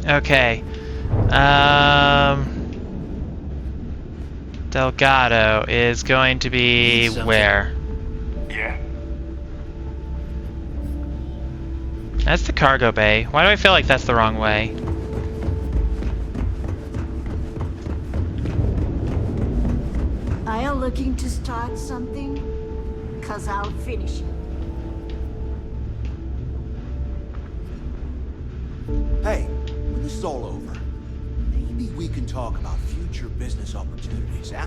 Okay. Delgado is going to be where? Yeah. That's the cargo bay. Why do I feel like that's the wrong way? Are you looking to start something? 'Cause I'll finish it. Hey, when this is all over, maybe we can talk about future business opportunities, huh?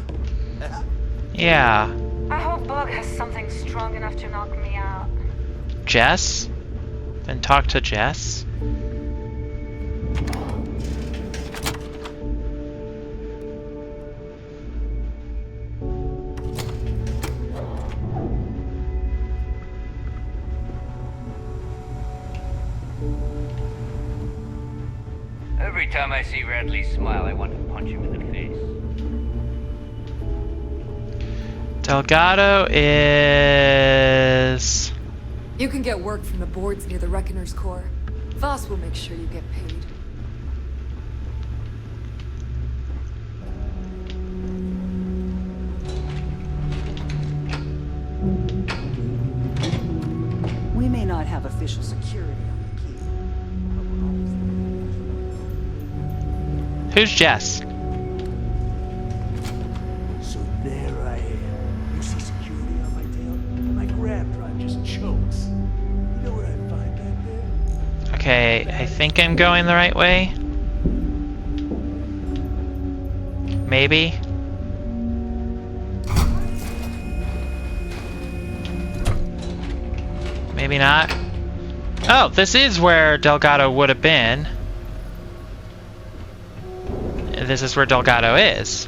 Yeah. I hope Bug has something strong enough to knock me out. Jess? Then talk to Jess? Every time I see Radley smile, I want to punch him in the face. Delgado is... You can get work from the boards near the Reckoner's Core. Voss will make sure you get paid. We may not have official security on the key. Who's Jess? So there I am. You see security on my tail? My grab drive just chokes. You know what I find back there? Okay, I think I'm going the right way. Maybe. Maybe not. Oh, this is where Delgado would have been. This is where Delgado is.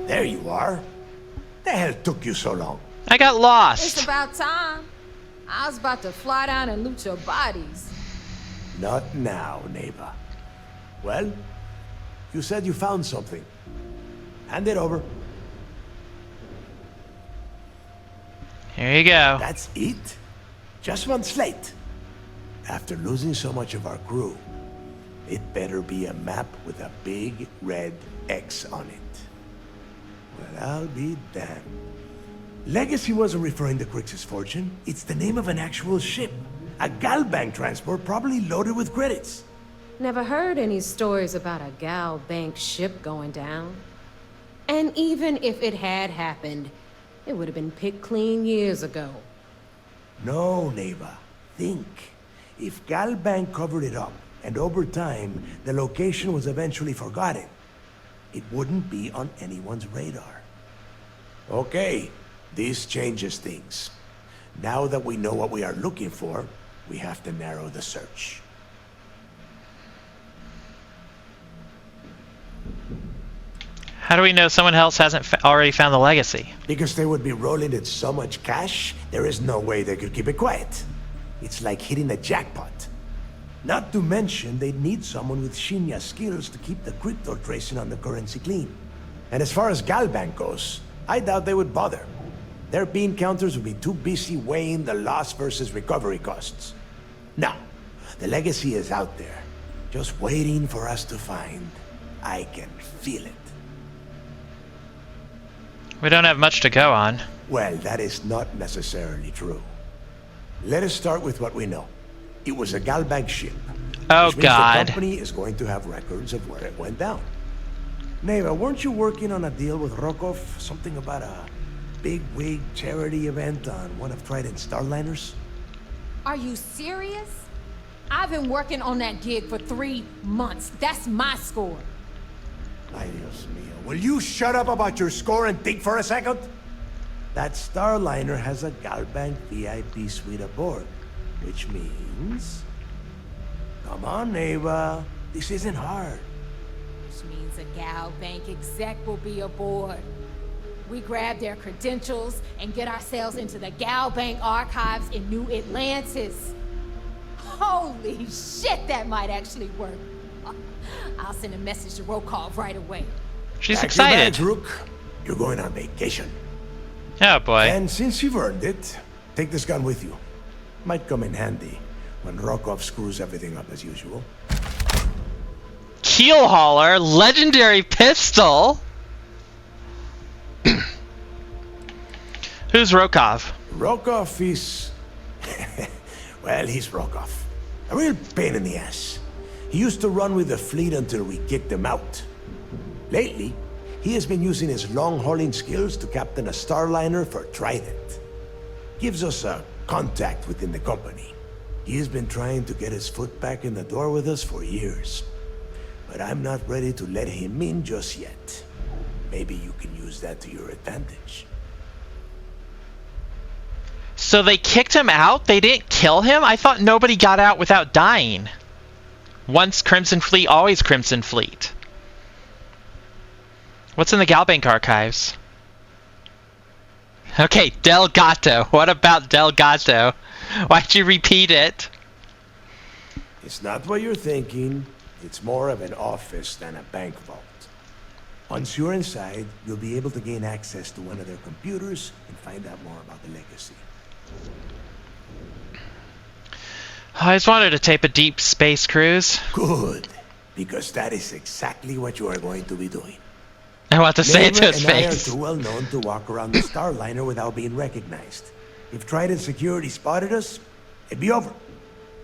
There you are. The hell took you so long? I got It's lost. about time. I was about to fly down and loot your bodies. Not now, neighbor. Well, you said you found something. Hand it over. Here you go. That's it? Just one slate. After losing so much of our crew, it better be a map with a big red X on it. Well, I'll be damned. Legacy wasn't referring to Crix's fortune. It's the name of an actual ship. A Galbank transport probably loaded with credits. Never heard any stories about a Gal Bank ship going down. And even if it had happened, it would have been picked clean years ago. No, neighbor. Think. If Galbank covered it up, and over time, the location was eventually forgotten, it wouldn't be on anyone's radar. Okay, this changes things. Now that we know what we are looking for, we have to narrow the search. How do we know someone else hasn't already found the legacy? Because they would be rolling in so much cash, there is no way they could keep it quiet. It's like hitting a jackpot. Not to mention, they'd need someone with Shinya skills to keep the crypto tracing on the currency clean. And as far as Galbank goes, I doubt they would bother. Their bean counters would be too busy weighing the loss versus recovery costs. No, the legacy is out there, just waiting for us to find. I can feel it. We don't have much to go on. Well, that is not necessarily true. Let us start with what we know. It was a Galbank ship. Oh, which means God. the company is going to have records of where it went down. Neva, weren't you working on a deal with Rokov? Something about a big-wig charity event on one of Trident's Starliners? Are you serious? I've been working on that gig for 3 months. That's my score. Ay, Dios mío. Will you shut up about your score and think for a second? That Starliner has a Galbank VIP suite aboard, which means... Come on, Neva. This isn't hard. Which means a Gal Bank exec will be aboard. We grab their credentials and get ourselves into the Gal Bank archives in New Atlantis. Holy shit, that might actually work. I'll send a message to Rokov right away. She's Pack your excited. bags, Rook. You're going on vacation. Oh boy. And since you've earned it, take this gun with you. Might come in handy when Rokov screws everything up as usual. Keel hauler, legendary pistol. Who's Rokov? Rokov is... well, he's Rokov. A real pain in the ass. He used to run with the fleet until we kicked him out. Lately, he has been using his long-hauling skills to captain a starliner for Trident. Gives us a contact within the company. He has been trying to get his foot back in the door with us for years. But I'm not ready to let him in just yet. Maybe you can use that to your advantage. So they kicked him out? They didn't kill him? I thought nobody got out without dying. Once Crimson Fleet, always Crimson Fleet. What's in the Galbank archives? Okay, Delgado. What about Delgado? Why'd you repeat it? It's not what you're thinking. It's more of an office than a bank vault. Once you're inside, you'll be able to gain access to one of their computers and find out more about the legacy. I just wanted to tape a deep space cruise. Good, because that is exactly what you are going to be doing. I want to say it to his and I are face. too well known to walk around the Starliner without being recognized. If Trident Security spotted us, it'd be over.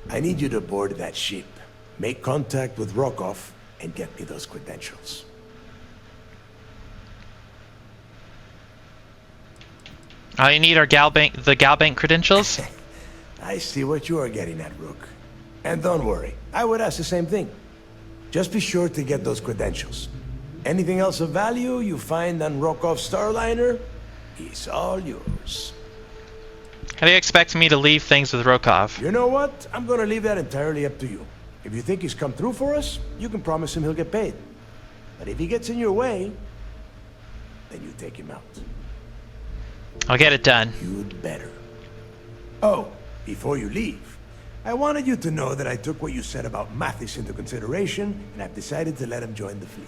I need you to board that ship, make contact with Rokov, and get me those credentials. All you need are the Galbank credentials? I see what you are getting at, Rook. And don't worry, I would ask the same thing. Just be sure to get those credentials. Anything else of value you find on Rokov's Starliner is all yours. How do you expect me to leave things with Rokov? You know what? I'm gonna leave that entirely up to you. If you think he's come through for us, you can promise him he'll get paid. But if he gets in your way, then you take him out. I'll get it done. You'd better. Oh, before you leave, I wanted you to know that I took what you said about Mathis into consideration, and I've decided to let him join the fleet.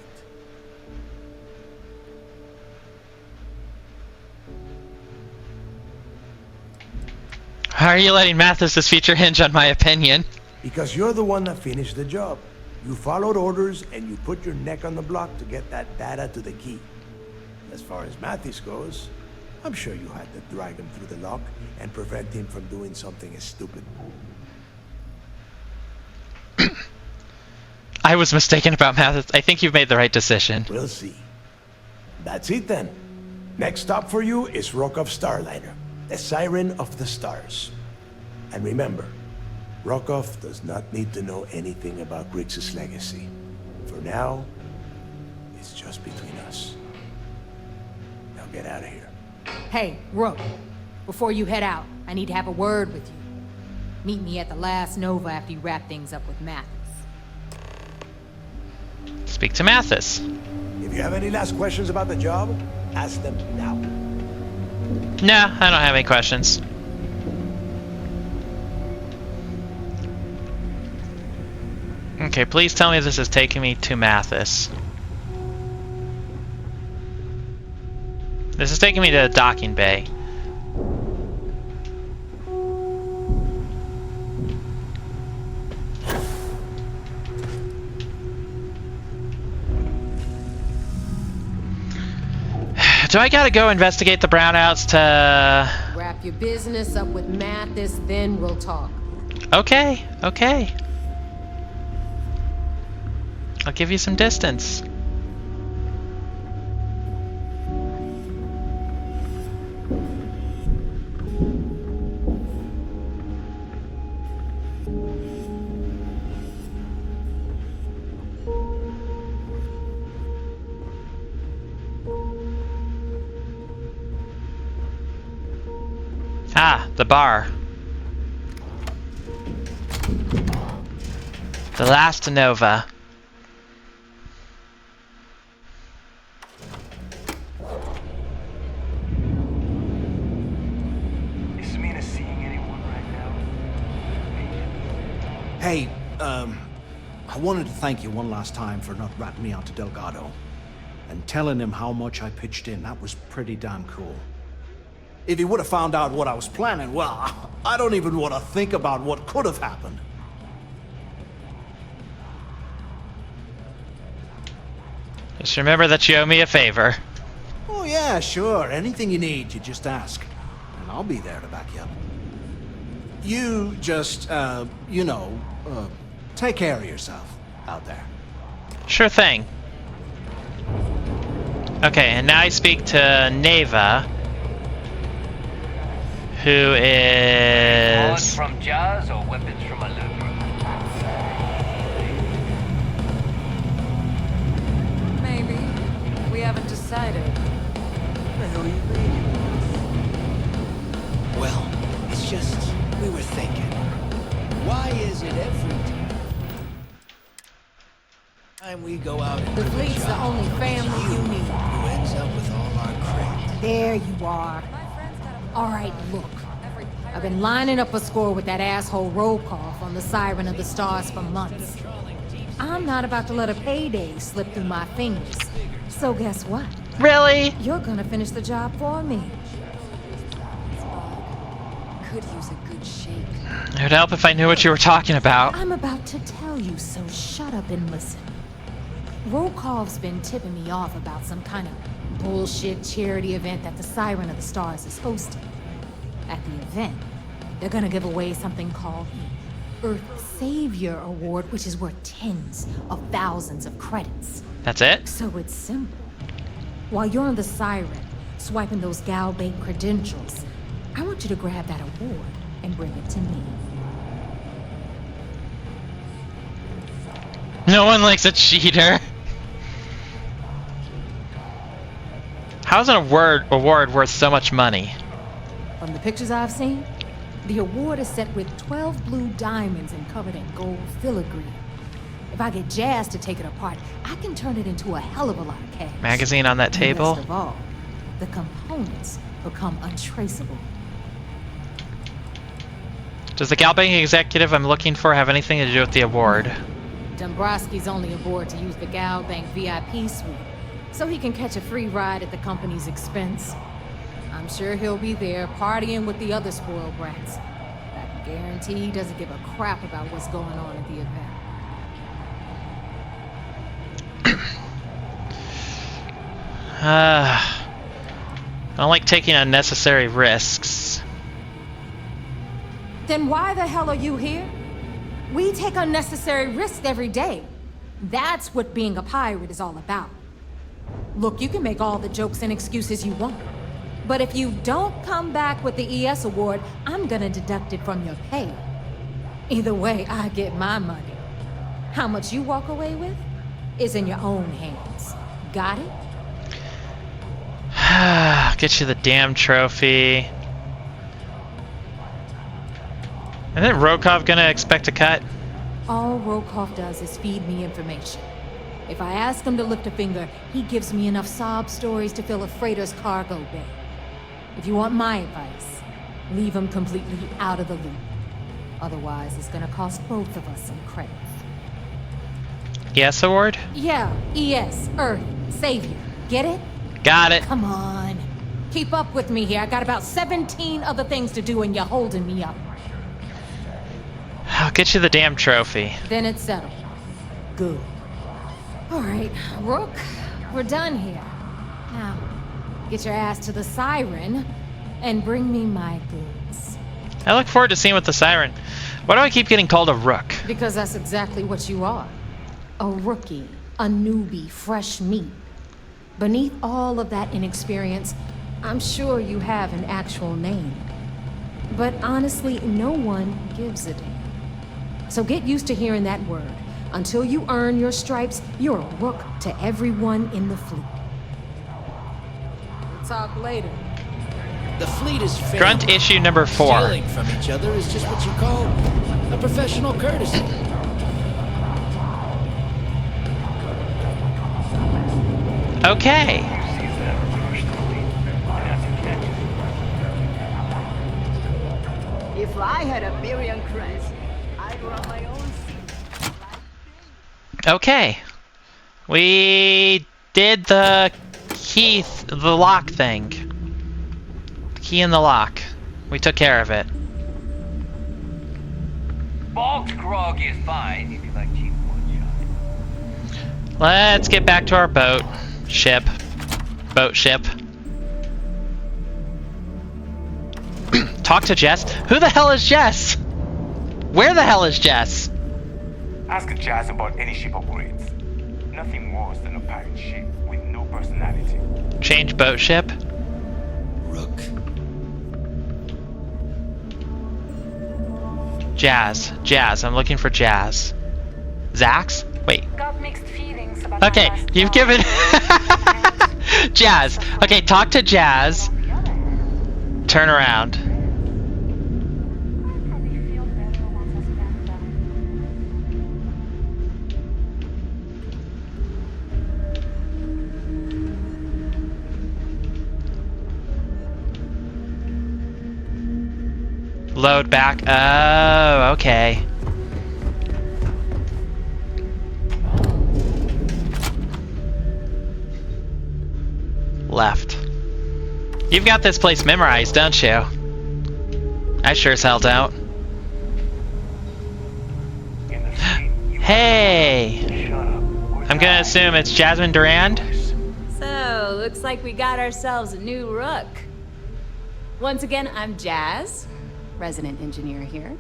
How are you letting Mathis's future hinge on my opinion? Because you're the one that finished the job. You followed orders, and you put your neck on the block to get that data to the key. As far as Mathis goes, I'm sure you had to drag him through the lock and prevent him from doing something as stupid. I was mistaken about Mathis. I think you've made the right decision. We'll see. That's it then. Next stop for you is Rokov's Starliner, the Siren of the Stars. And remember, Rokov does not need to know anything about Grixis' legacy. For now, it's just between us. Now get out of here. Hey, Rook, before you head out, I need to have a word with you. Meet me at the last Nova after you wrap things up with Mathis. Speak to Mathis. If you have any last questions about the job, ask them now. No, I don't have any questions. Okay, please tell me this is taking me to Mathis. This is taking me to the docking bay. Do I gotta go investigate the brownouts to... Wrap your business up with Mathis, then we'll talk. Okay, okay. I'll give you some distance. Ah, the bar. The last Nova. Is Samina seeing anyone right now? Hey, I wanted to thank you one last time for not ratting me out to Delgado. And telling him how much I pitched in. That was pretty damn cool. If he would have found out what I was planning, well, I don't even want to think about what could have happened. Just remember that you owe me a favor. Oh yeah, sure. Anything you need, you just ask. And I'll be there to back you up. You just, take care of yourself out there. Sure thing. Okay, and now I speak to Neva, who Bullets is... from Jaws or weapons from a loot room? Maybe. We haven't decided. What the hell are you thinking? Well, it's just, we were thinking, why is it every time we go out and The do a fleet's the job, only family you need. who ends up with all our credit? There you are. All right, look. I've been lining up a score with that asshole Rokoff on the Siren of the Stars for months. I'm not about to let a payday slip through my fingers. So guess what? Really? You're gonna finish the job for me. Could use a good shake. It would help if I knew what you were talking about. I'm about to tell you, so shut up and listen. Rokov's been tipping me off about some kind of bullshit charity event that the Siren of the Stars is hosting. At the event, they're gonna give away something called the Earth Savior Award, which is worth tens of thousands of credits. That's it? So it's simple. While you're on the Siren, swiping those Gal Bank credentials, I want you to grab that award and bring it to me. No one likes a cheater. How is an award worth so much money? From the pictures I've seen, the award is set with 12 blue diamonds and covered in gold filigree. If I get Jazz to take it apart, I can turn it into a hell of a lot of cash. Magazine on that And table? best of all, the components become untraceable. Does the Galbank executive I'm looking for have anything to do with the award? Dombrowski's only aboard to use the Gal Bank VIP suite, so he can catch a free ride at the company's expense. I'm sure he'll be there partying with the other spoiled brats. I can guarantee he doesn't give a crap about what's going on at the event. I don't like taking unnecessary risks. Then why the hell are you here? We take unnecessary risks every day. That's what being a pirate is all about. Look, you can make all the jokes and excuses you want. But if you don't come back with the ES award, I'm gonna deduct it from your pay. Either way, I get my money. How much you walk away with is in your own hands. Got it? Get you the damn trophy. Isn't Rokov gonna expect a cut? All Rokoff does is feed me information. If I ask him to lift a finger, he gives me enough sob stories to fill a freighter's cargo bay. If you want my advice, leave him completely out of the loop. Otherwise, it's gonna cost both of us some credits. ES award? Yeah, ES, Earth, Savior. Get it? Got it. Come on. Keep up with me here. I got about 17 other things to do and you're holding me up. I'll get you the damn trophy. Then it's settled. Good. All right, Rook, we're done here. Now, get your ass to the Siren and bring me my goods. I look forward to seeing what the Siren... Why do I keep getting called a rook? Because that's exactly what you are. A rookie, a newbie, fresh meat. Beneath all of that inexperience, I'm sure you have an actual name. But honestly, no one gives a damn. So get used to hearing that word. Until you earn your stripes, you're a rook to everyone in the fleet. We'll talk later. The fleet is fair. Grunt issue number 4. Stealing from each other is just what you call a professional courtesy. Okay. If I had a million credits, I'd run my own seat. Okay. We did the key, the lock thing. Key in the lock. We took care of it. Bog's grog is fine if you like cheap one shot. Let's get back to our boat. Ship. Boat ship. Talk to Jess? Who the hell is Jess? Where the hell is Jess? Ask Jazz about any ship upgrades. Nothing worse than a pirate ship with no personality. Change boat ship. Rook. Jazz. I'm looking for Jazz. Zax? Wait. Got mixed feelings about my Okay, last you've job. given... Jazz. Okay, talk to Jazz. Turn around. I'll probably feel better once I stand back. Load back. Oh, okay. Left. You've got this place memorized, don't you? I sure as hell don't. In the street, you Hey! shut up. or I'm gonna die. assume it's Jasmine Durand. So, looks like we got ourselves a new rook. Once again, I'm Jazz, resident engineer here.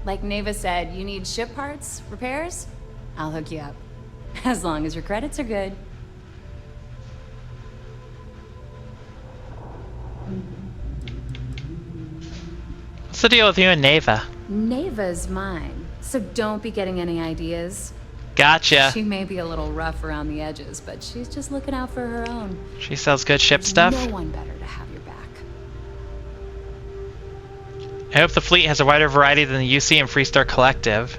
Like Neva said, you need ship parts, repairs? I'll hook you up. As long as your credits are good. What's the deal with you and Neva? Neva's mine, so don't be getting any ideas. Gotcha. She may be a little rough around the edges, but she's just looking out for her own. She sells good ship There's stuff. No one better to have your back. I hope the fleet has a wider variety than the UC and Freestar Collective.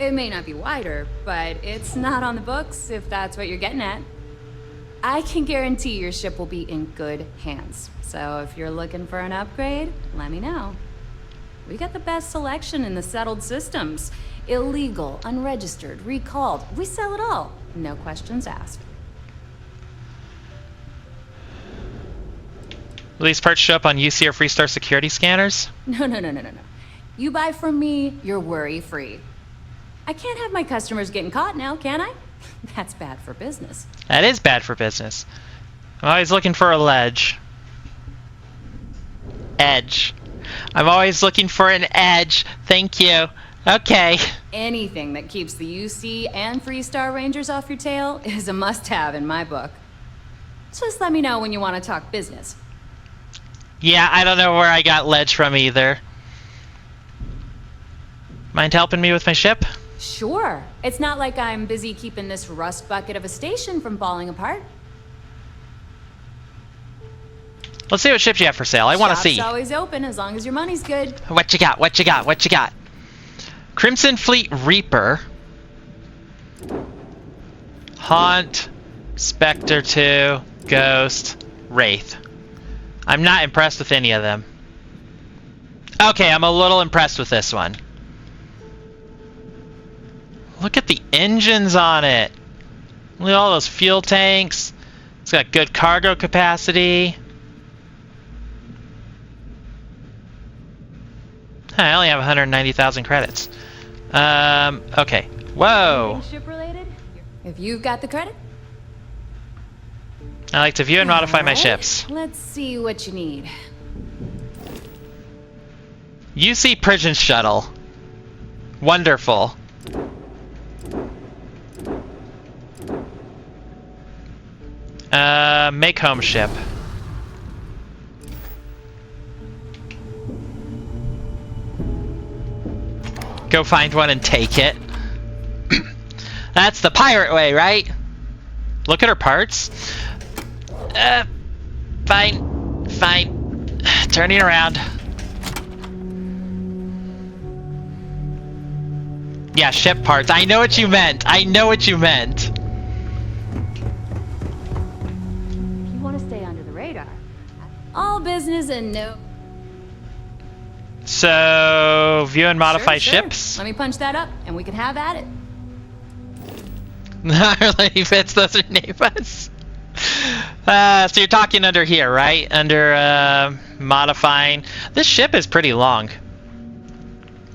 It may not be wider, but it's not on the books, if that's what you're getting at. I can guarantee your ship will be in good hands. So if you're looking for an upgrade, let me know. We got the best selection in the settled systems. Illegal, unregistered, recalled. We sell it all. No questions asked. Will these parts show up on UC or Freestar security scanners? No. You buy from me, you're worry-free. I can't have my customers getting caught now, can I? That's bad for business. That is bad for business. I'm always looking for a ledge. Edge. I'm always looking for an edge. Thank you. Okay. Anything that keeps the UC and Freestar Rangers off your tail is a must-have in my book. Just let me know when you want to talk business. Yeah, I don't know where I got ledge from either. Mind helping me with my ship? Sure. It's not like I'm busy keeping this rust bucket of a station from falling apart. Let's see what ships you have for sale. I want to see. Shop's always open as long as your money's good. What you got? What you got? What you got? Crimson Fleet Reaper. Haunt. Spectre 2. Ghost. Wraith. I'm not impressed with any of them. Okay, I'm a little impressed with this one. Look at the engines on it. Look at all those fuel tanks. It's got good cargo capacity. I only have 190,000 credits. Okay. Whoa. Ship related? If you've got the credit. I like to view and modify my Alright, ships. Let's see what you need. UC Prison Shuttle. Wonderful. Make home ship. Go find one and take it. That's the pirate way, right? Look at her parts. Fine. Turning around. Yeah, ship parts. I know what you meant. If you want to stay under the radar. All business and no... So, view and modify Sure. ships. Let me punch that up, and we can have at it. Our Lady Fits, those are Nevas. So you're talking under here, right? Under modifying. This ship is pretty long.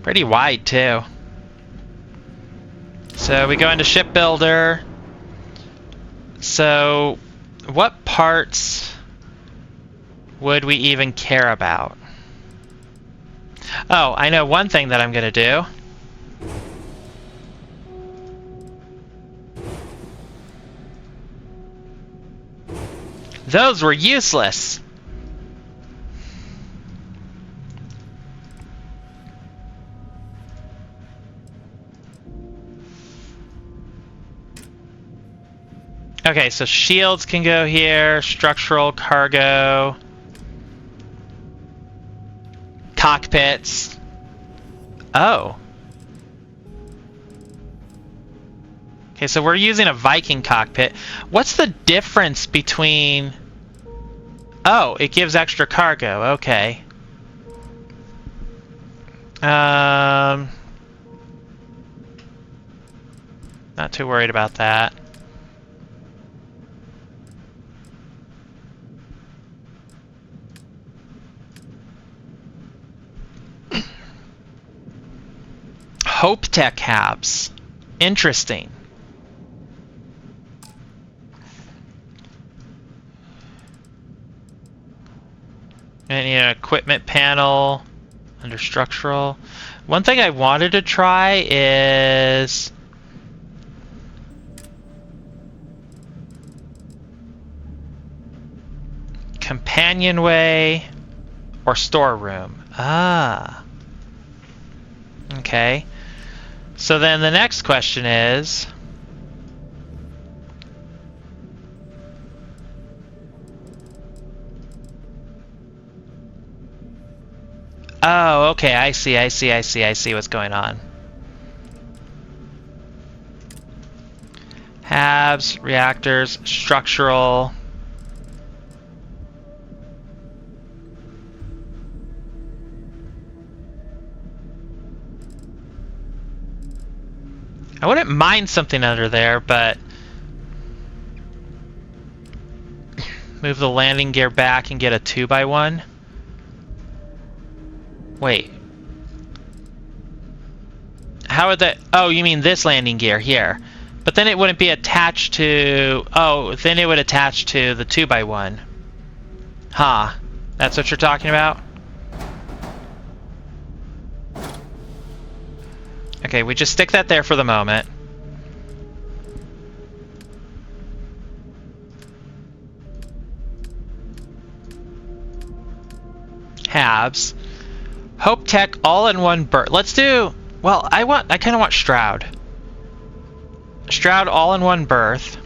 Pretty wide, too. So we go into shipbuilder. So what parts would we even care about? Oh, I know one thing that I'm going to do. Those were useless. Okay, so shields can go here, structural, cargo, cockpits. Oh. Okay, so we're using a Viking cockpit. What's the difference between... Oh, it gives extra cargo. Okay. Not too worried about that. Hope Tech cabs. Interesting. And equipment panel under structural. One thing I wanted to try is companionway or storeroom. Ah. Okay. So then the next question is, oh, okay, I see what's going on. Halves, reactors, structural. I wouldn't mind something under there, but move the landing gear back and get a 2x1. Wait. How would that... Oh, you mean this landing gear here. But then it wouldn't be attached to... Oh, then it would attach to the 2x1. Huh. That's what you're talking about? Okay, we just stick that there for the moment. Halves. Hope Tech all-in-one berth. Let's do... Well, I kind of want Stroud. Stroud all-in-one berth.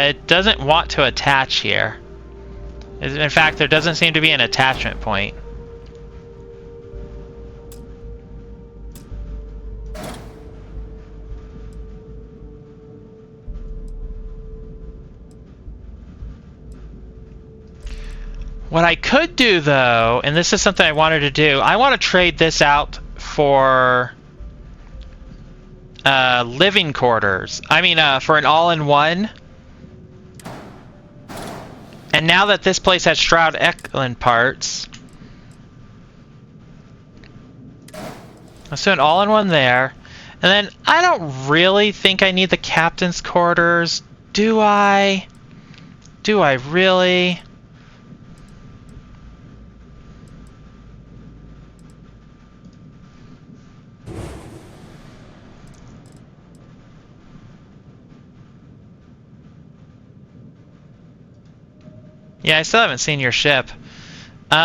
It doesn't want to attach here. In fact, there doesn't seem to be an attachment point. What I could do, though, and this is something I wanted to do, I want to trade this out for living quarters. I mean, for an all-in-one. And now that this place has Stroud Eklund parts, let's do an all-in-one there. And then I don't really think I need the captain's quarters. Do I? Do I really? Yeah, I still haven't seen your ship. Do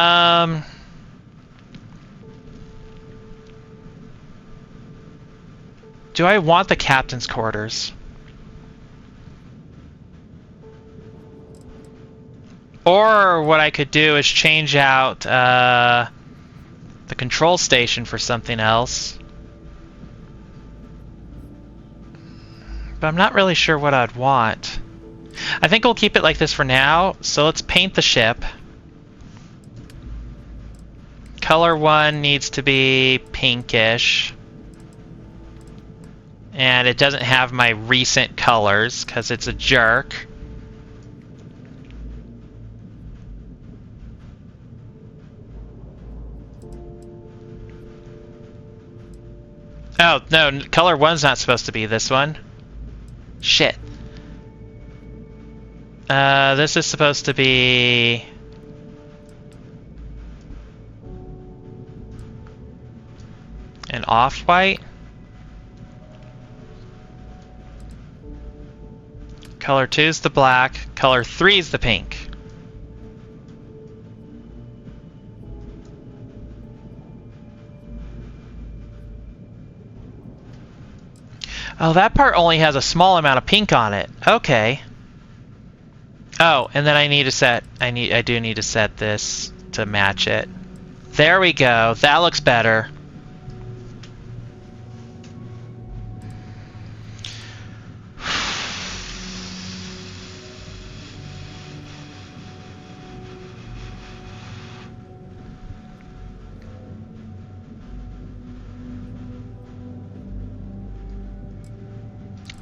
I want the captain's quarters? Or what I could do is change out the control station for something else. But I'm not really sure what I'd want. I think we'll keep it like this for now. So let's paint the ship. Color 1 needs to be pinkish. And it doesn't have my recent colors because it's a jerk. Oh, no, color 1's not supposed to be this one. Shit. This is supposed to be... an off-white. Color 2's the black. Color 3's the pink. Oh, that part only has a small amount of pink on it. Okay. Oh, and then I need to set... I do need to set this to match it. There we go. That looks better.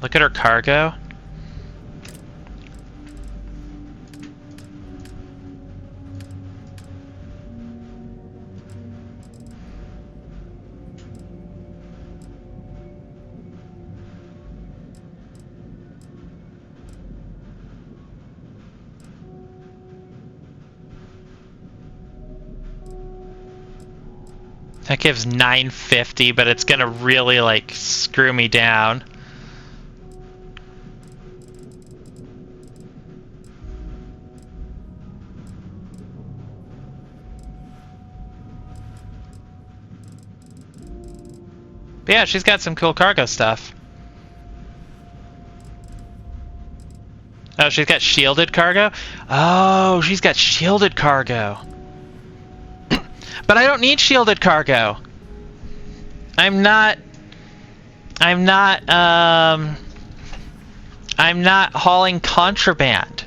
Look at her cargo. That gives 950, but it's gonna really like screw me down. But yeah, she's got some cool cargo stuff. Oh, she's got shielded cargo? Oh, she's got shielded cargo. But I don't need shielded cargo. I'm not hauling contraband.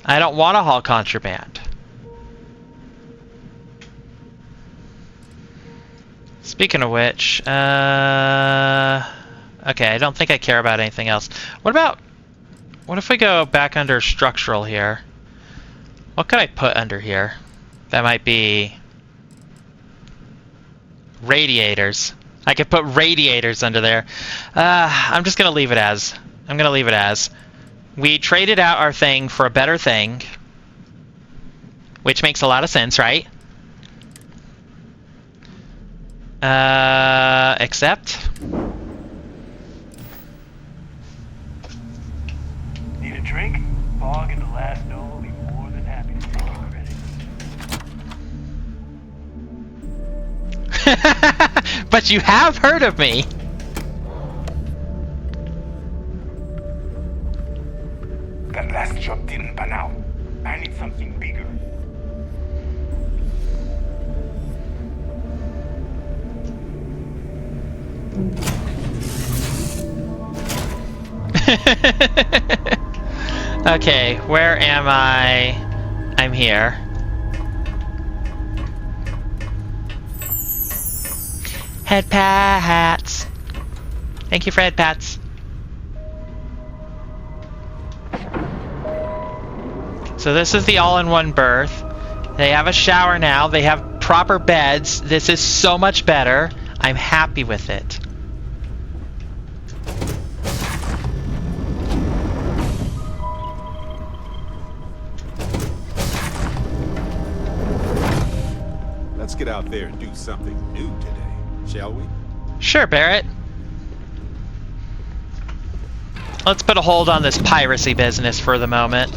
I don't want to haul contraband. Speaking of which, okay, I don't think I care about anything else. What if we go back under structural here? What could I put under here? That might be radiators. I could put radiators under there. I'm just gonna leave it as. I'm gonna leave it as. We traded out our thing for a better thing, which makes a lot of sense, right? Except... Need a drink? Fog and the last no will be more than happy to take your credit. But you have heard of me! That last job didn't pan out. I need something bigger. Okay, where am I? I'm here. Head pats. Thank you for head pats. So this is the all-in-one berth. They have a shower now. They have proper beds. This is so much better. I'm happy with it. Let's get out there and do something new today, shall we? Sure, Barrett. Let's put a hold on this piracy business for the moment.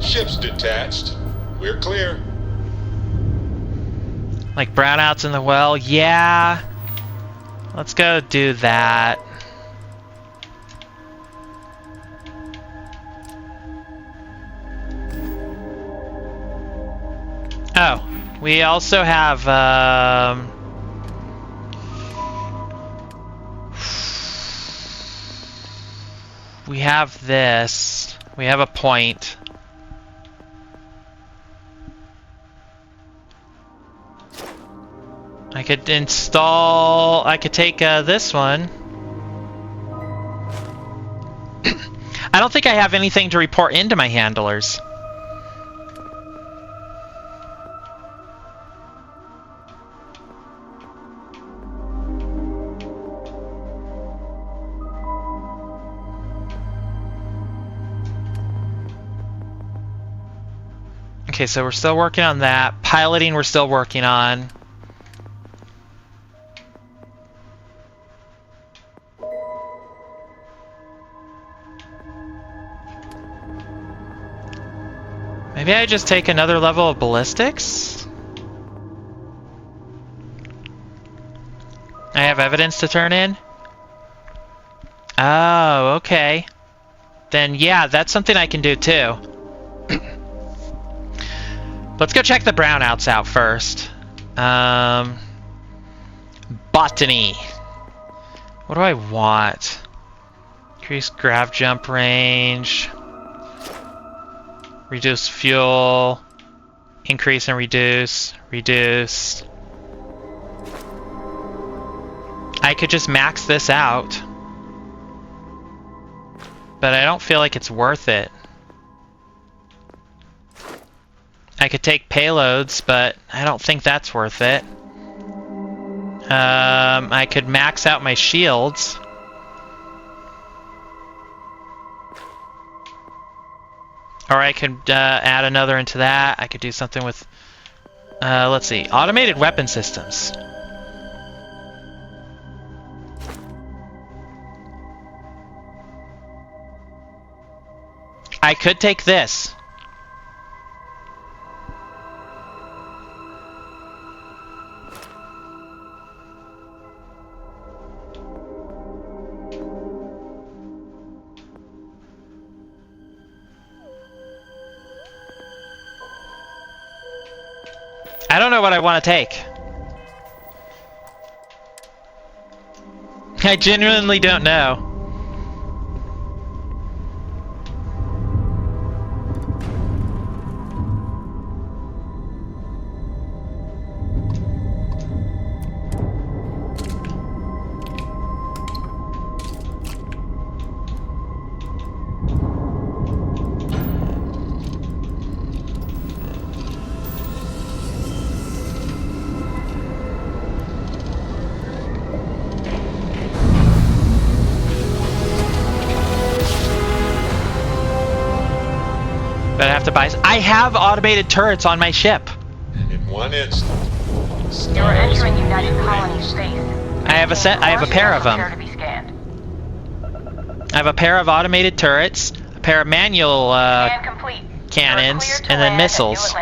Ship's detached. We're clear. Like brownouts in the well? Yeah. Let's go do that. Oh. We also have, we have this. We have a point. I could install, I could take this one. I don't think I have anything to report into my handlers. Okay, so we're still working on that. Piloting, we're still working on. Maybe I just take another level of ballistics? I have evidence to turn in? Oh, okay. Then yeah, that's something I can do too. Let's go check the brownouts out first. Botany. What do I want? Increase grav jump range. Reduce fuel. Increase and reduce. Reduce. I could just max this out. But I don't feel like it's worth it. I could take payloads, but I don't think that's worth it. I could max out my shields. Or I could add another into that. I could do something with, let's see, automated weapon systems. I could take this. I don't know what I want to take. I genuinely don't know. But I have to buy. I have automated turrets on my ship. And in one instant, You're entering United Colony space. I have a set. I have a pair of them. I have a pair of automated turrets, a pair of manual cannons, and then missiles.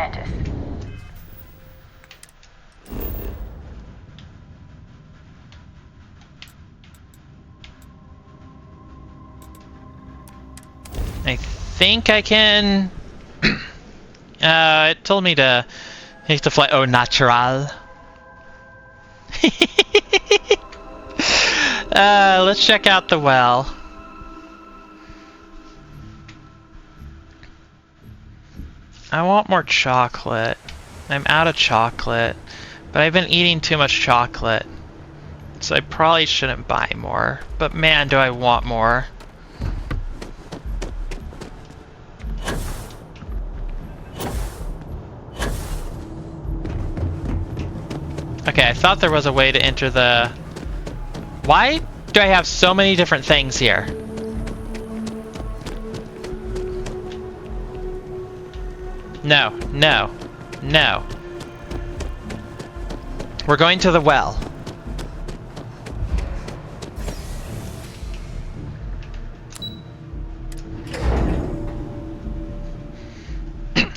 I think I can. It told me to. I have to fly. Oh, natural. Let's check out the well. I want more chocolate. I'm out of chocolate, but I've been eating too much chocolate, so I probably shouldn't buy more. But man, do I want more. Okay, I thought there was a way to enter the... Why do I have so many different things here? No, no, no. We're going to the well.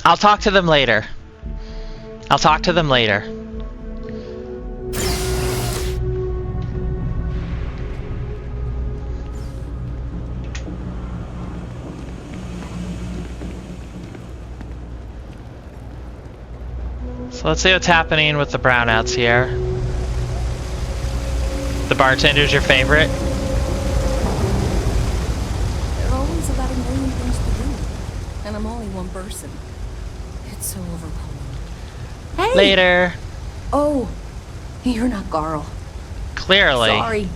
I'll talk to them later. I'll talk to them later. So let's see what's happening with the brownouts here. The bartender's your favorite? There are always about a million things to do, and I'm only one person. It's so overwhelming. Hey! Later. Oh, you're not Carl. Clearly. Sorry.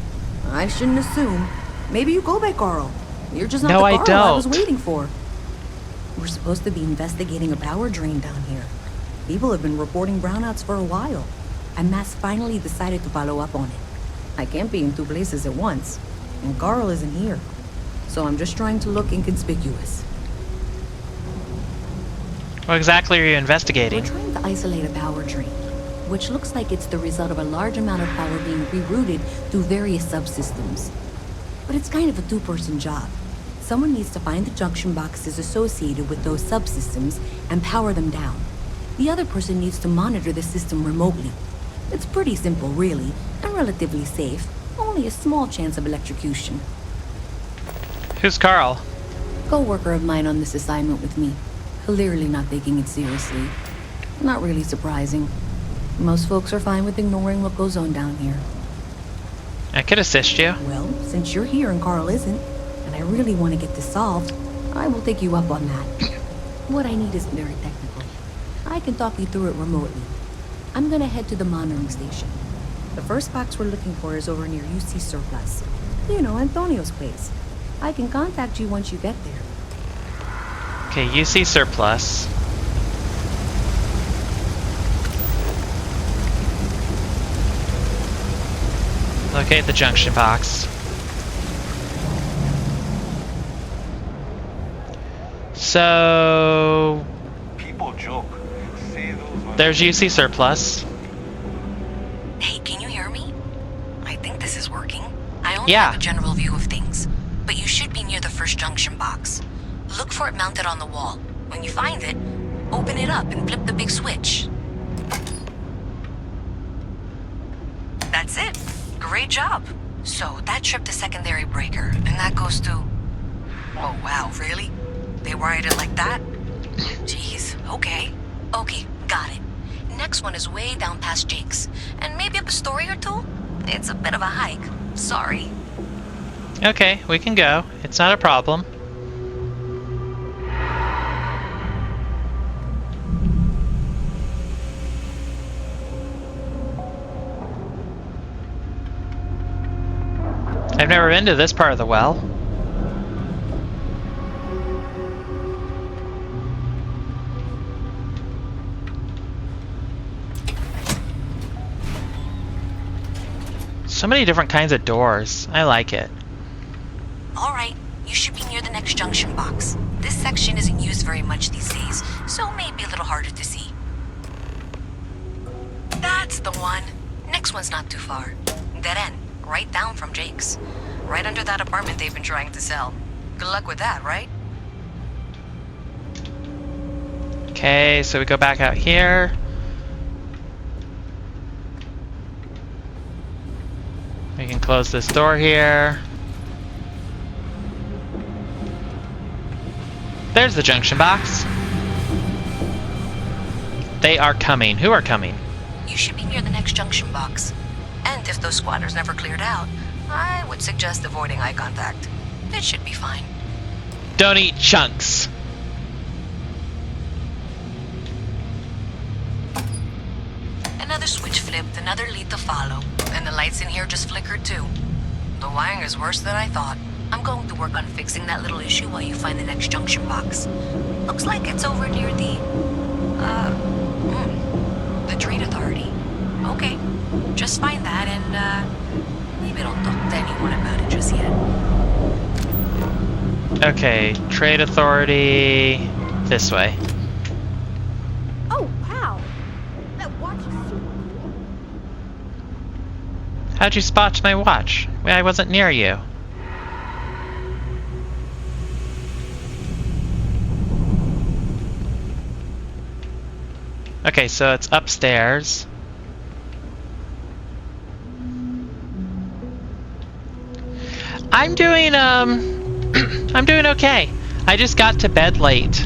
I shouldn't assume. Maybe you go by Carl. You're just not No, the Carl I was don't. waiting for. We're supposed to be investigating a power drain down here. People have been reporting brownouts for a while, and Mass finally decided to follow up on it. I can't be in two places at once, and Carl isn't here. So I'm just trying to look inconspicuous. What exactly are you investigating? We're trying to isolate a power drain, which looks like it's the result of a large amount of power being rerouted through various subsystems. But it's kind of a two-person job. Someone needs to find the junction boxes associated with those subsystems and power them down. The other person needs to monitor the system remotely. It's pretty simple, really, and relatively safe. Only a small chance of electrocution. Who's Carl? Co-worker of mine on this assignment with me. Clearly not taking it seriously. Not really surprising. Most folks are fine with ignoring what goes on down here. I could assist you. Well, since you're here and Carl isn't, and I really want to get this solved, I will take you up on that. What I need isn't very technical. I can talk you through it remotely. I'm gonna head to the monitoring station. The first box we're looking for is over near UC Surplus. You know, Antonio's place. I can contact you once you get there. Okay, UC Surplus. Locate the junction box. So People joke. Say those there's UC Surplus. Hey, can you hear me? I think this is working. I only Yeah. have a general view of things, but you should be near the first junction box. Look for it mounted on the wall. When you find it, open it up and flip the big switch. That's it. Great job. So that tripped the secondary breaker, and that goes to... Oh, wow, really? They wired it like that? Jeez, okay. Okay, got it. Next one is way down past Jake's, and maybe up a story or two? It's a bit of a hike. Sorry. Okay, we can go. It's not a problem. I've never been to this part of the well. So many different kinds of doors. I like it. All right, you should be near the next junction box. This section isn't used very much these days, so it may be a little harder to see. That's the one. Next one's not too far. Dead end, right down from Jake's. Right under that apartment they've been trying to sell. Good luck with that, right? Okay, so we go back out here. We can close this door here. There's the junction box. They are coming. Who are coming? You should be near the next junction box. And if those squatters never cleared out, I would suggest avoiding eye contact. It should be fine. Don't eat chunks. Another switch flipped, another lead to follow, and the lights in here just flickered too. The wiring is worse than I thought. I'm going to work on fixing that little issue while you find the next junction box. Looks like it's over near the Trade Authority. Okay, just find that and, maybe don't talk to anyone about it just yet. Okay, Trade Authority. This way. Oh, wow. That watch is super cool. How'd you spot my watch? I wasn't near you. Okay, so it's upstairs. I'm doing I'm doing okay. I just got to bed late.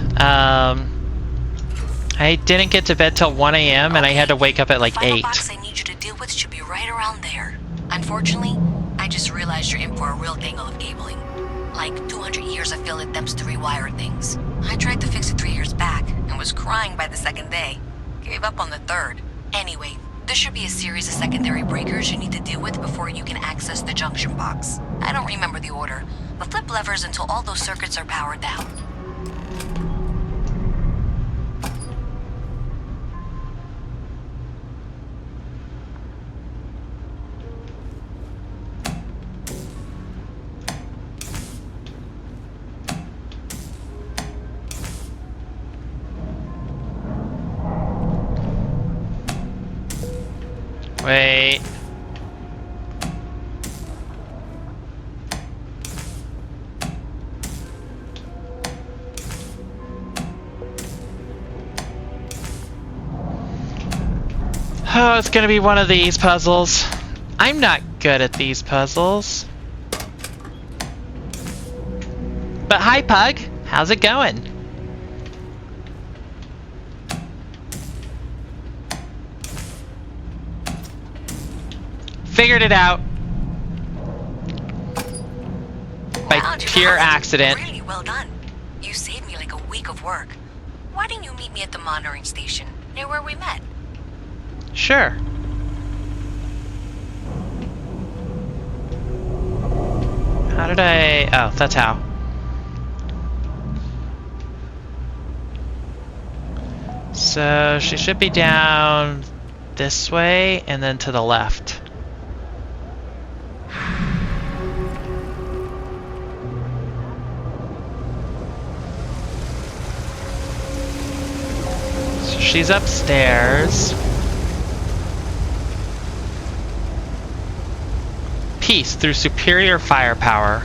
I didn't get to bed till 1 a.m. and I had to wake up at like 8. The box I need you to deal with should be right around there. Unfortunately, I just realized you're in for a real tangle of cabling. Like 200 years of field attempts to rewire things. I tried to fix it 3 years back and was crying by the second day. Gave up on the third. Anyway, there should be a series of secondary breakers you need to deal with before you can access the junction box. I don't remember the order, but flip levers until all those circuits are powered down. Wait. Oh, it's gonna be one of these puzzles. I'm not good at these puzzles. But hi, Pug. How's it going? Figured it out. By pure accident. Really well done. You saved me like a week of work. Why didn't you meet me at the monitoring station, near where we met? Sure. How did I... Oh, that's how. So she should be down this way and then to the left. So she's upstairs. Peace through superior firepower.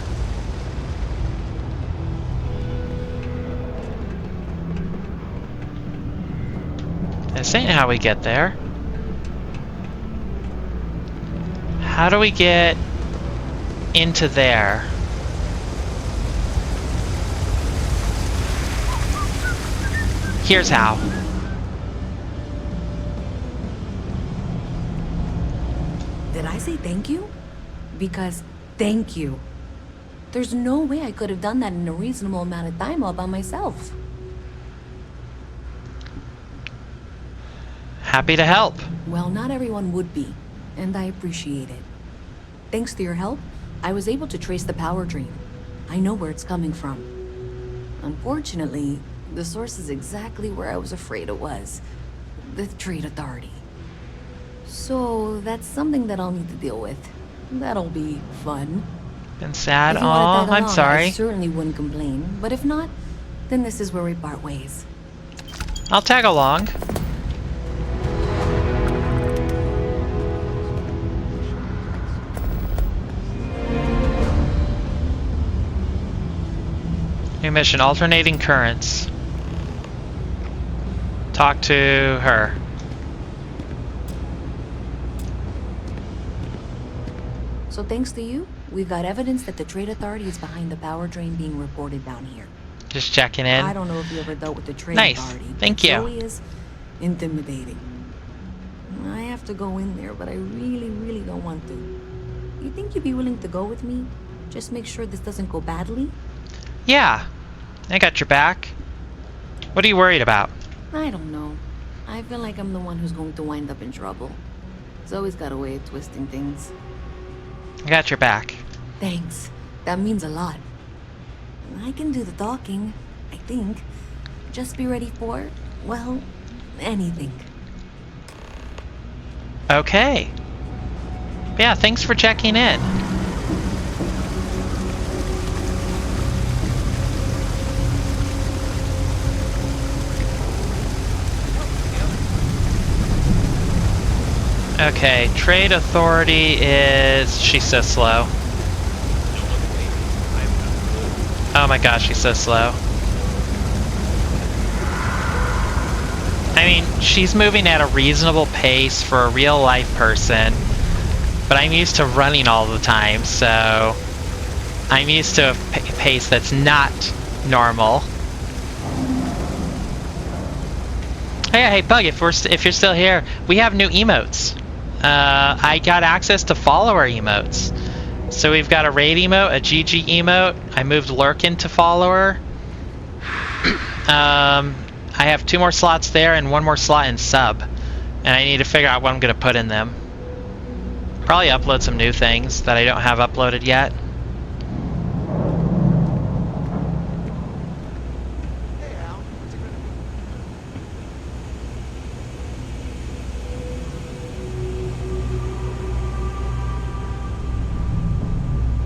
This ain't how we get there. How do we get into there? Here's how. Did I say thank you? Because thank you. There's no way I could have done that in a reasonable amount of time all by myself. Happy to help. Well, not everyone would be, and I appreciate it. Thanks to your help, I was able to trace the power drain. I know where it's coming from. Unfortunately, the source is exactly where I was afraid it was. The Trade Authority. So, that's something that I'll need to deal with. That'll be fun. Been sad? If you wanna Oh, tag I'm along, sorry. I certainly wouldn't complain, but if not, then this is where we part ways. I'll tag along. New mission, alternating currents. Talk to her. So thanks to you, we've got evidence that the Trade Authority is behind the power drain being reported down here. Just checking in. I don't know if you ever dealt with the Trade Nice. Authority. Thank but you. Zoe is intimidating. I have to go in there, but I really, really don't want to. You think you'd be willing to go with me? Just make sure this doesn't go badly? Yeah, I got your back. What are you worried about? I don't know. I feel like I'm the one who's going to wind up in trouble. Zoe's got a way of twisting things. I got your back. Thanks. That means a lot. I can do the talking, I think. Just be ready for, well, anything. Okay. Yeah, thanks for checking in. Okay, Trade Authority is... She's so slow. Oh my gosh, she's so slow. I mean, she's moving at a reasonable pace for a real life person, but I'm used to running all the time, so I'm used to a pace that's not normal. Oh yeah, hey Bug, if you're still here, we have new emotes. I got access to follower emotes. So we've got a raid emote, a GG emote. I moved Lurk into follower. I have 2 more slots there and 1 more slot in sub. And I need to figure out what I'm going to put in them. Probably upload some new things that I don't have uploaded yet.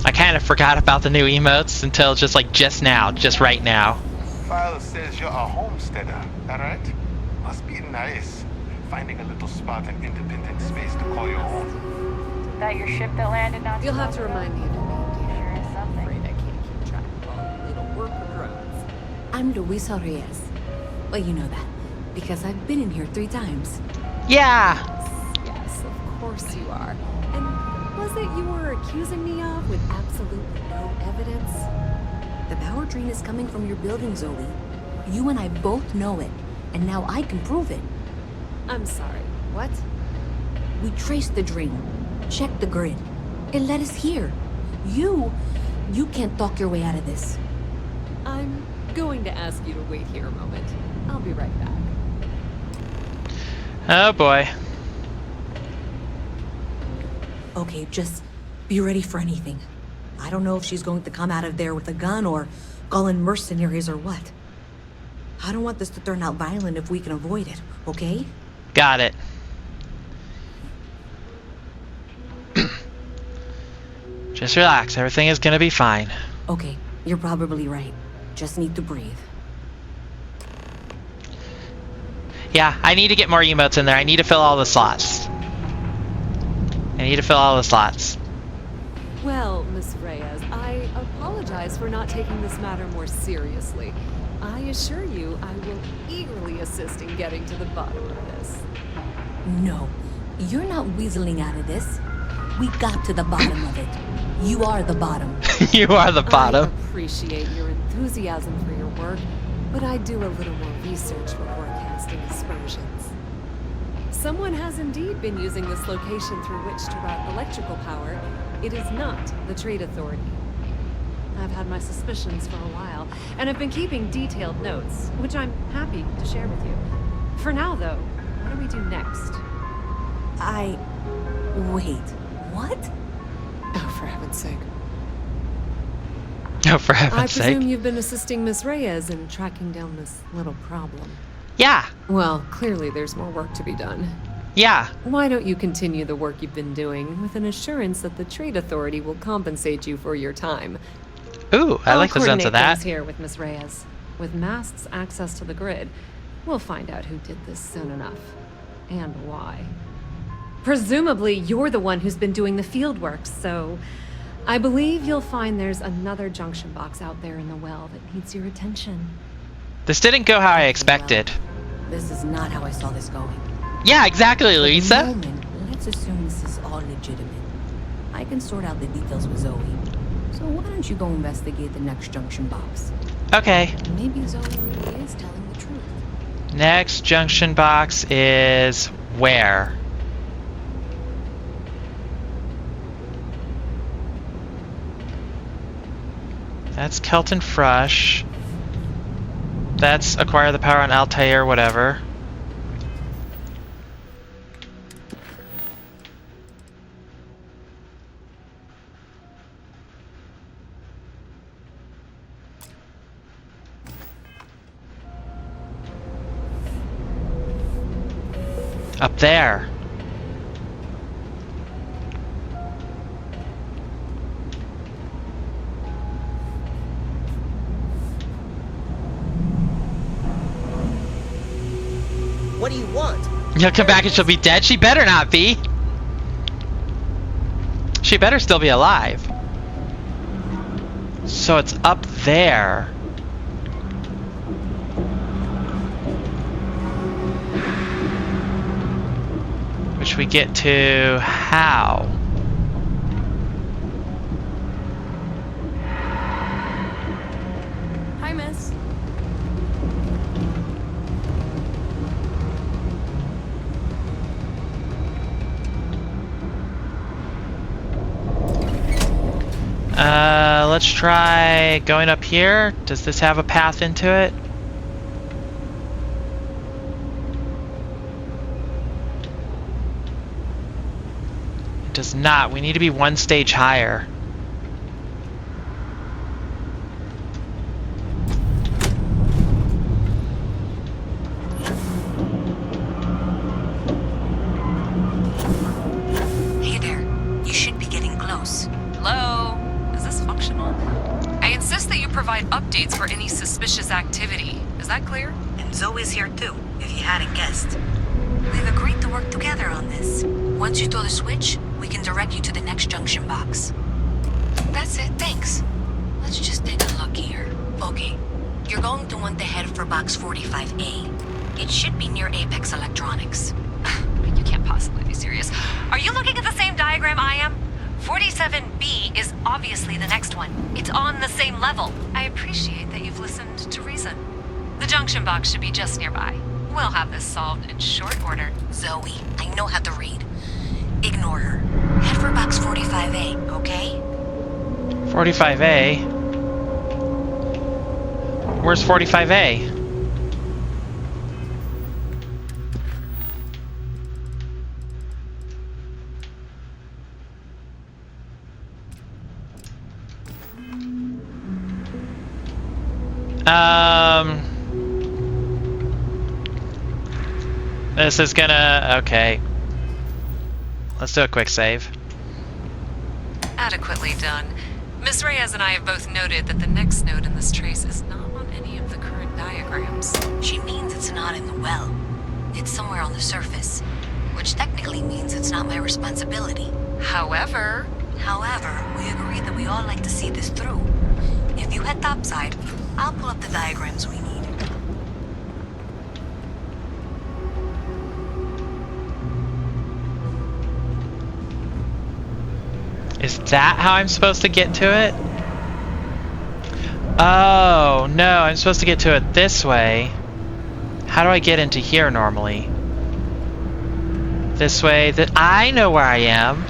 I kind of forgot about the new emotes until just now, just right now. File says you're a homesteader, alright? Must be nice, finding a little spot in independent space to call your own. Is that your ship that landed not too You'll have long to ago? remind me of your name, dear. Sure is something. I'm afraid I can't keep track of all the little worker drones. I'm Luisa Reyes. Well, you know that, because I've been in here 3 times. Yeah! Yes, of course you are. And was it you were accusing me of with absolutely no evidence? The power drain is coming from your building, Zoe. You and I both know it, and now I can prove it. I'm sorry, what? We traced the drain, checked the grid. It led us here. You can't talk your way out of this. I'm going to ask you to wait here a moment. I'll be right back. Oh boy. Okay, just be ready for anything. I don't know if she's going to come out of there with a gun or call in mercenaries or what. I don't want this to turn out violent if we can avoid it, okay? Got it. Just relax, everything is gonna be fine. Okay, you're probably right. Just need to breathe. Yeah, I need to get more emotes in there. I need to fill all the slots. Well, Miss Reyes, I apologize for not taking this matter more seriously. I assure you I will eagerly assist in getting to the bottom of this. No, you're not weaseling out of this. We got to the bottom of it. You are the bottom. You are the bottom. I appreciate your enthusiasm for your work, but I do a little more research before casting aspersions. Someone has indeed been using this location through which to route electrical power. It is not the Trade Authority. I've had my suspicions for a while, and have been keeping detailed notes, which I'm happy to share with you. For now, though, what do we do next? Wait, what? Oh, for heaven's sake. Oh, for heaven's sake. I presume you've been assisting Miss Reyes in tracking down this little problem. Yeah. Well, clearly there's more work to be done. Yeah. Why don't you continue the work you've been doing with an assurance that the Trade Authority will compensate you for your time? Ooh, I like the sense of that. Things here with Miss Reyes. With Mast's access to the grid, we'll find out who did this soon enough. And why. Presumably, you're the one who's been doing the field work, so I believe you'll find there's another junction box out there in the well that needs your attention. This didn't go how I expected. Well, this is not how I saw this going. Yeah, exactly, Luisa. For the moment, let's assume this is all legitimate. I can sort out the details with Zoe. So why don't you go investigate the next junction box? Okay. Maybe Zoe really is telling the truth. Next junction box is where? That's Kelton Frush. That's acquire the power on Altair, whatever. Up there. What do you want? You'll come back and she'll be dead? She better not be. She better still be alive. So it's up there. Which we get to how? Hi, miss. Let's try going up here. Does this have a path into it? It does not. We need to be one stage higher. Hey there. You should be getting close. Hello? Is this functional? I insist that you provide updates for any suspicious activity. Is that clear? And Zoe's here too, if you hadn't guessed. We've agreed to work together on this. Once you throw the switch, we can direct you to the next junction box. That's it, thanks. Let's just take a look here. Okay, you're going to want to head for box 45A. It should be near Apex Electronics. You can't possibly be serious. Are you looking at the same diagram I am? 47B is obviously the next one. It's on the same level. I appreciate that you've listened to reason. The junction box should be just nearby. We'll have this solved in short order. Zoe, I know how to read. Ignore her. Head for box 45A, okay? 45A? Where's 45A? This is gonna... okay. Let's do a quick save. Adequately done. Miss Reyes and I have both noted that the next node in this trace is not on any of the current diagrams. She means it's not in the well. It's somewhere on the surface. Which technically means it's not my responsibility. However, we agreed that we all like to see this through. If you head topside, I'll pull up the diagrams we need. Is that how I'm supposed to get to it? Oh, no, I'm supposed to get to it this way. How do I get into here normally? This way, that I know where I am.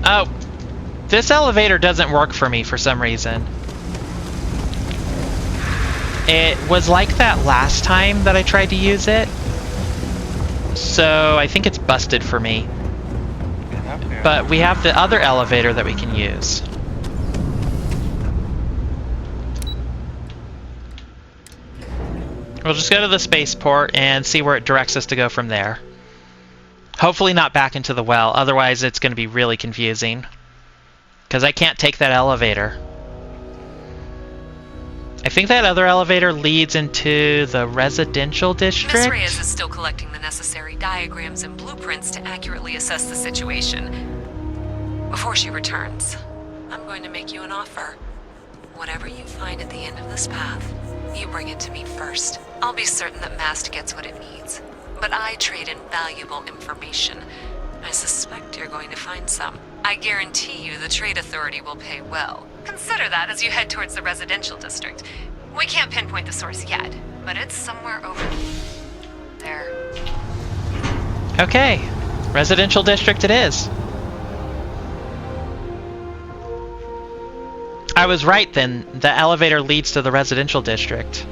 Oh, this elevator doesn't work for me for some reason. It was like that last time that I tried to use it. So I think it's busted for me. But we have the other elevator that we can use. We'll just go to the spaceport and see where it directs us to go from there. Hopefully not back into the well, otherwise it's going to be really confusing. Because I can't take that elevator. I think that other elevator leads into the residential district. Miss Reyes is still collecting the necessary diagrams and blueprints to accurately assess the situation. Before she returns, I'm going to make you an offer. Whatever you find at the end of this path, you bring it to me first. I'll be certain that Mast gets what it needs. But I trade in valuable information. I suspect you're going to find some. I guarantee you the Trade Authority will pay well. Consider that as you head towards the residential district. We can't pinpoint the source yet, but it's somewhere over there. Okay, residential district it is. I was right then, the elevator leads to the residential district.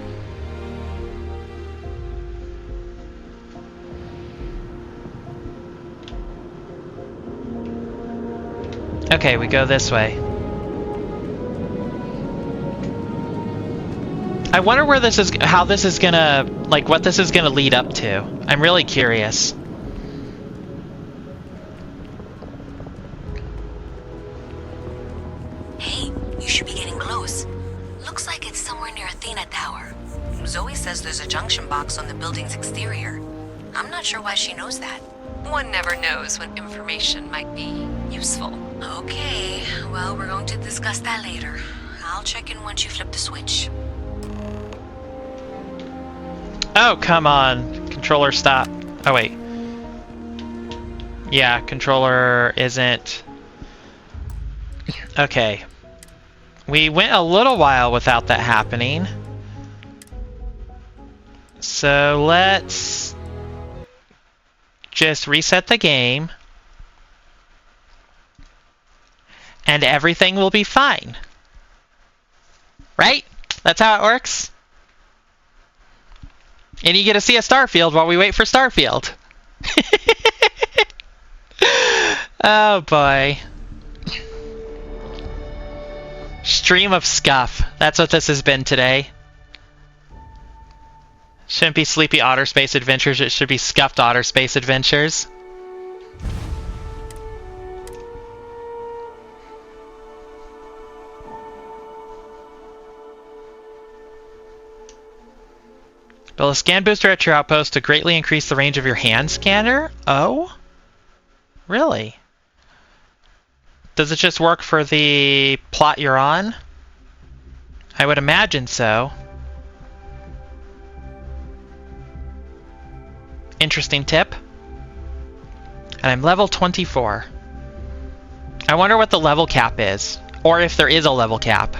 Okay, we go this way. I wonder where this is, how this is gonna, like, what this is gonna lead up to. I'm really curious. Hey, you should be getting close. Looks like it's somewhere near Athena Tower. Zoe says there's a junction box on the building's exterior. I'm not sure why she knows that. One never knows when information might be useful. Okay, well, we're going to discuss that later. I'll check in once you flip the switch. Oh, come on. Controller, stop. Oh, wait. Yeah, controller isn't... Okay. We went a little while without that happening. So let's just reset the game. And everything will be fine. Right? That's how it works. And you get to see a Starfield while we wait for Starfield. Oh boy. Stream of scuff. That's what this has been today. Shouldn't be Sleepy Otter Space Adventures, it should be Scuffed Otter Space Adventures. Build a scan booster at your outpost to greatly increase the range of your hand scanner? Oh? Really? Does it just work for the plot you're on? I would imagine so. Interesting tip. And I'm level 24. I wonder what the level cap is. Or if there is a level cap.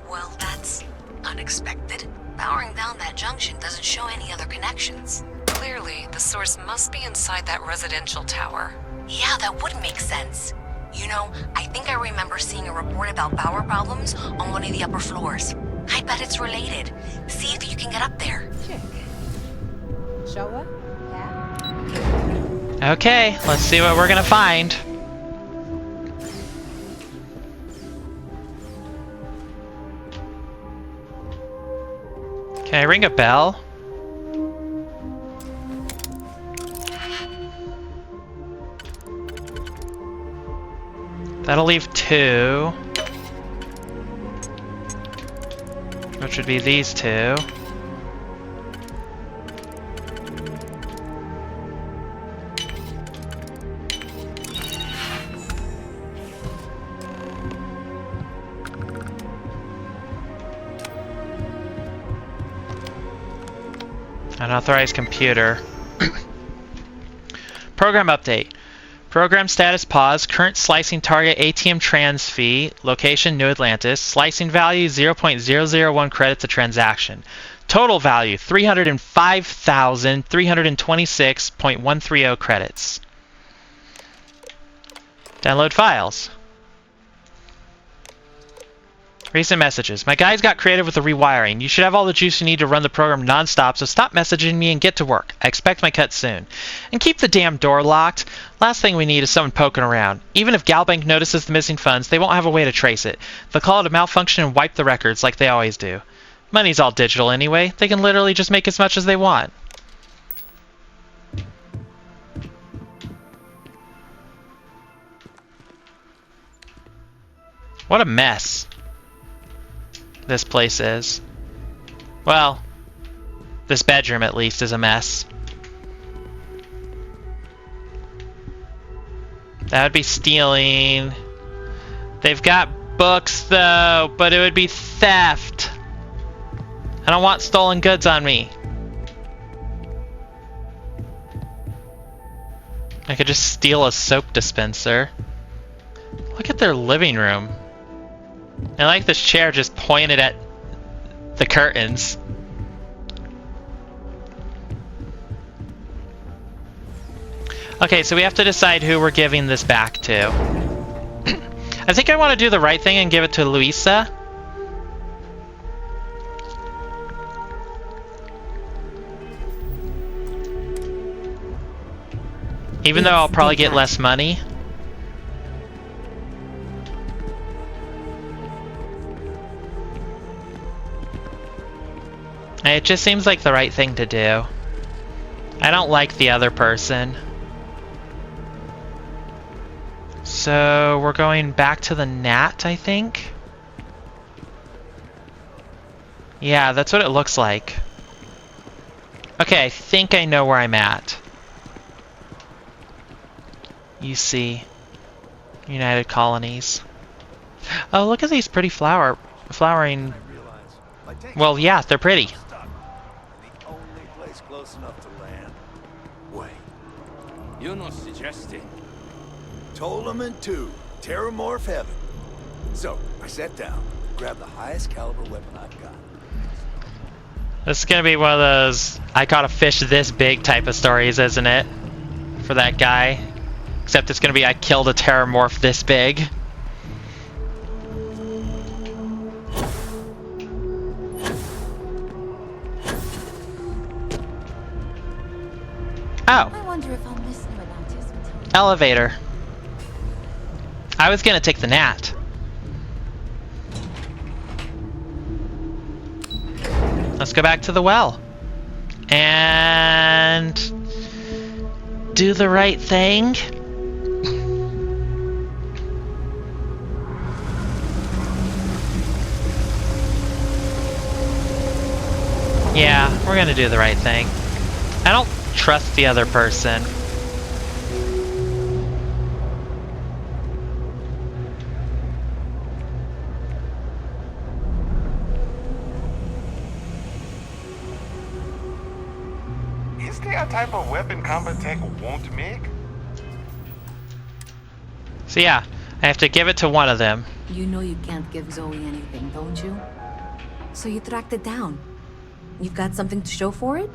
Well, that's unexpected. Powering down that junction doesn't show any other connections. Clearly, the source must be inside that residential tower. Yeah, that would make sense. You know, I think I remember seeing a report about power problems on one of the upper floors. I bet it's related. See if you can get up there. Check. Show up? Yeah. Okay, let's see what we're gonna find. Can I ring a bell? That'll leave 2. Which would be these 2. Unauthorized computer. Program update. Program status pause. Current slicing target ATM trans fee. Location New Atlantis. Slicing value 0.001 credits a transaction. Total value 305,326.130 credits. Download files. Recent messages. My guys got creative with the rewiring. You should have all the juice you need to run the program non-stop, so stop messaging me and get to work. I expect my cut soon. And keep the damn door locked. Last thing we need is someone poking around. Even if Galbank notices the missing funds, they won't have a way to trace it. They'll call it a malfunction and wipe the records like they always do. Money's all digital anyway. They can literally just make as much as they want. What a mess this place is. Well, this bedroom at least is a mess. That would be stealing. They've got books though, but it would be theft. I don't want stolen goods on me. I could just steal a soap dispenser. Look at their living room. I like this chair just pointed at the curtains. Okay, so we have to decide who we're giving this back to. I think I want to do the right thing and give it to Luisa. Even though I'll probably get less money. It just seems like the right thing to do. I don't like the other person. So we're going back to the Nat, I think? Yeah, that's what it looks like. Okay, I think I know where I'm at. You see. United Colonies. Oh, look at these pretty flowering... Well, yeah, they're pretty. Close enough to land. Wait. You're not suggesting. Tolerant 2. Terramorph heaven. So, I sat down, grabbed the highest caliber weapon I've got. This is gonna be one of those I caught a fish this big type of stories, isn't it? For that guy. Except it's gonna be I killed a Terramorph this big. Oh. I wonder if I'll miss new Atlantis until... Elevator. I was gonna take the gnat. Let's go back to the well. And... do the right thing. Yeah, we're gonna do the right thing. I don't trust the other person. Is there a type of weapon combat tech won't make? So yeah, I have to give it to one of them. You know you can't give Zoe anything, don't you? So you tracked it down. You've got something to show for it?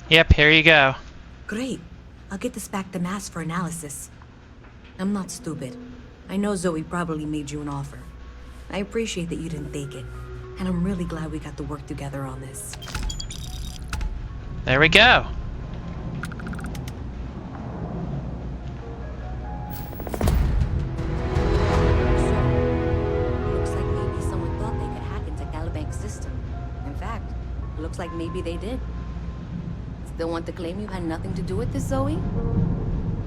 Yep, here you go. Great. I'll get this back to Mass for analysis. I'm not stupid. I know Zoe probably made you an offer. I appreciate that you didn't take it. And I'm really glad we got to work together on this. There we go. Looks like maybe someone thought they could hack into Galabank's system. In fact, looks like maybe they did. Still want to claim you had nothing to do with this, Zoe?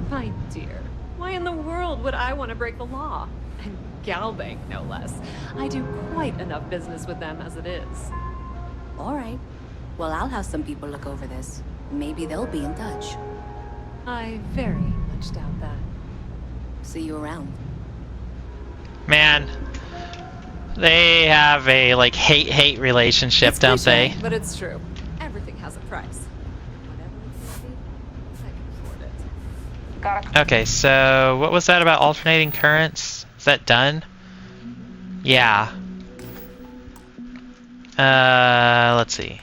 My dear, why in the world would I want to break the law? And Galbank, no less. I do quite enough business with them as it is. All right. Well, I'll have some people look over this. Maybe they'll be in touch. I very much doubt that. See you around. Man, they have a like hate-hate relationship, It's don't cliche, they? But it's true. Everything has a price. Whatever it's worth, I can afford it. Okay, so what was that about alternating currents? Is that done? Yeah. Let's see.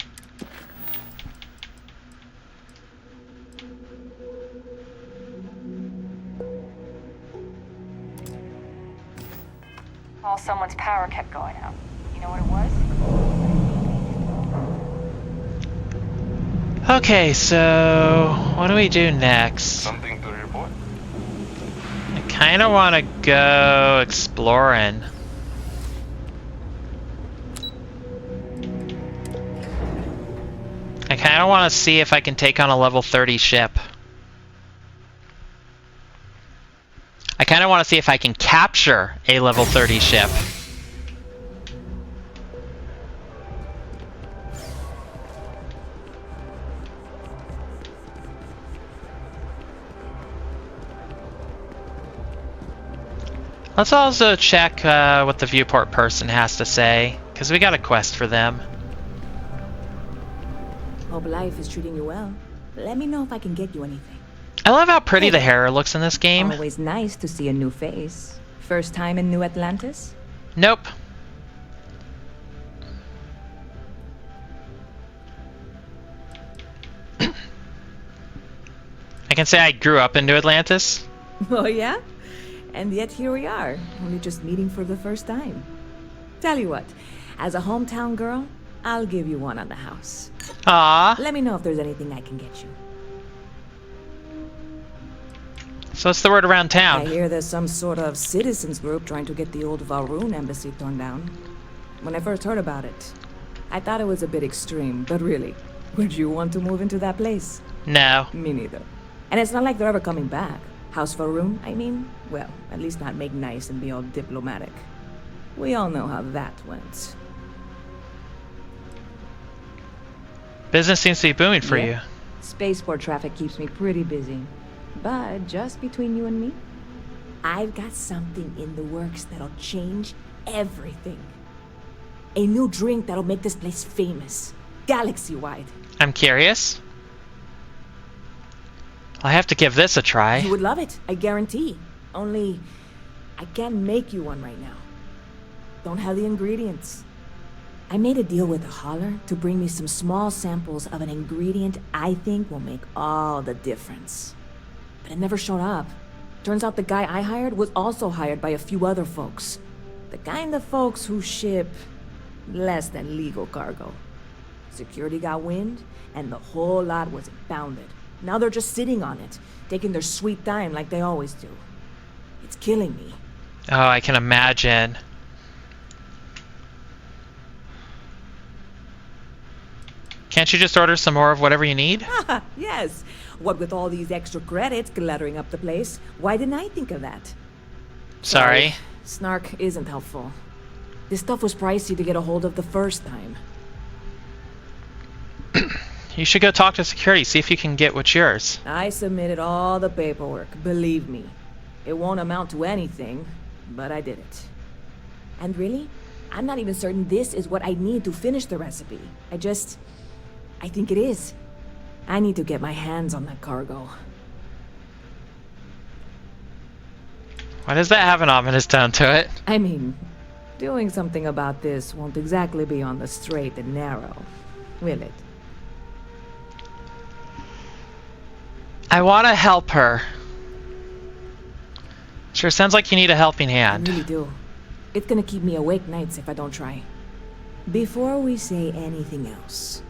Well, someone's power kept going out. You know what it was? Okay, so what do we do next? Something to report? I kind of want to go exploring. I kind of want to see if I can take on a level 30 ship. I kind of want to see if I can capture a level 30 ship. Let's also check what the viewport person has to say, because we got a quest for them. Hope life is treating you well. Let me know if I can get you anything. I love how pretty the hair looks in this game. Always nice to see a new face. First time in New Atlantis? Nope. I can say I grew up in New Atlantis. Oh yeah? And yet here we are, only just meeting for the first time. Tell you what, as a hometown girl, I'll give you one on the house. Aww. Let me know if there's anything I can get you. So what's the word around town? I hear there's some sort of citizens group trying to get the old Valroon embassy torn down. When I first heard about it, I thought it was a bit extreme, but really, would you want to move into that place? No. Me neither. And it's not like they're ever coming back. House Valroon, I mean? Well, at least not make nice and be all diplomatic. We all know how that went. Business seems to be booming for you. Spaceport traffic keeps me pretty busy. But just between you and me, I've got something in the works that'll change everything. A new drink that'll make this place famous, galaxy-wide. I'm curious. I have to give this a try. You would love it, I guarantee. Only, I can't make you one right now. Don't have the ingredients. I made a deal with the hauler to bring me some small samples of an ingredient I think will make all the difference. But it never showed up. Turns out the guy I hired was also hired by a few other folks. The kind of folks who ship less than legal cargo. Security got wind, and the whole lot was impounded. Now they're just sitting on it, taking their sweet time like they always do. It's killing me. Oh, I can imagine. Can't you just order some more of whatever you need? Yes. What with all these extra credits cluttering up the place, why didn't I think of that? Sorry. Snark isn't helpful. This stuff was pricey to get a hold of the first time. You should go talk to security, see if you can get what's yours. I submitted all the paperwork, believe me. It won't amount to anything, but I did it. And really, I'm not even certain this is what I need to finish the recipe. I think it is. I need to get my hands on that cargo. Why does that have an ominous tone to it? I mean, doing something about this won't exactly be on the straight and narrow, will it? I want to help her. Sure sounds like you need a helping hand. I really do. It's gonna keep me awake nights if I don't try. Before we say anything else,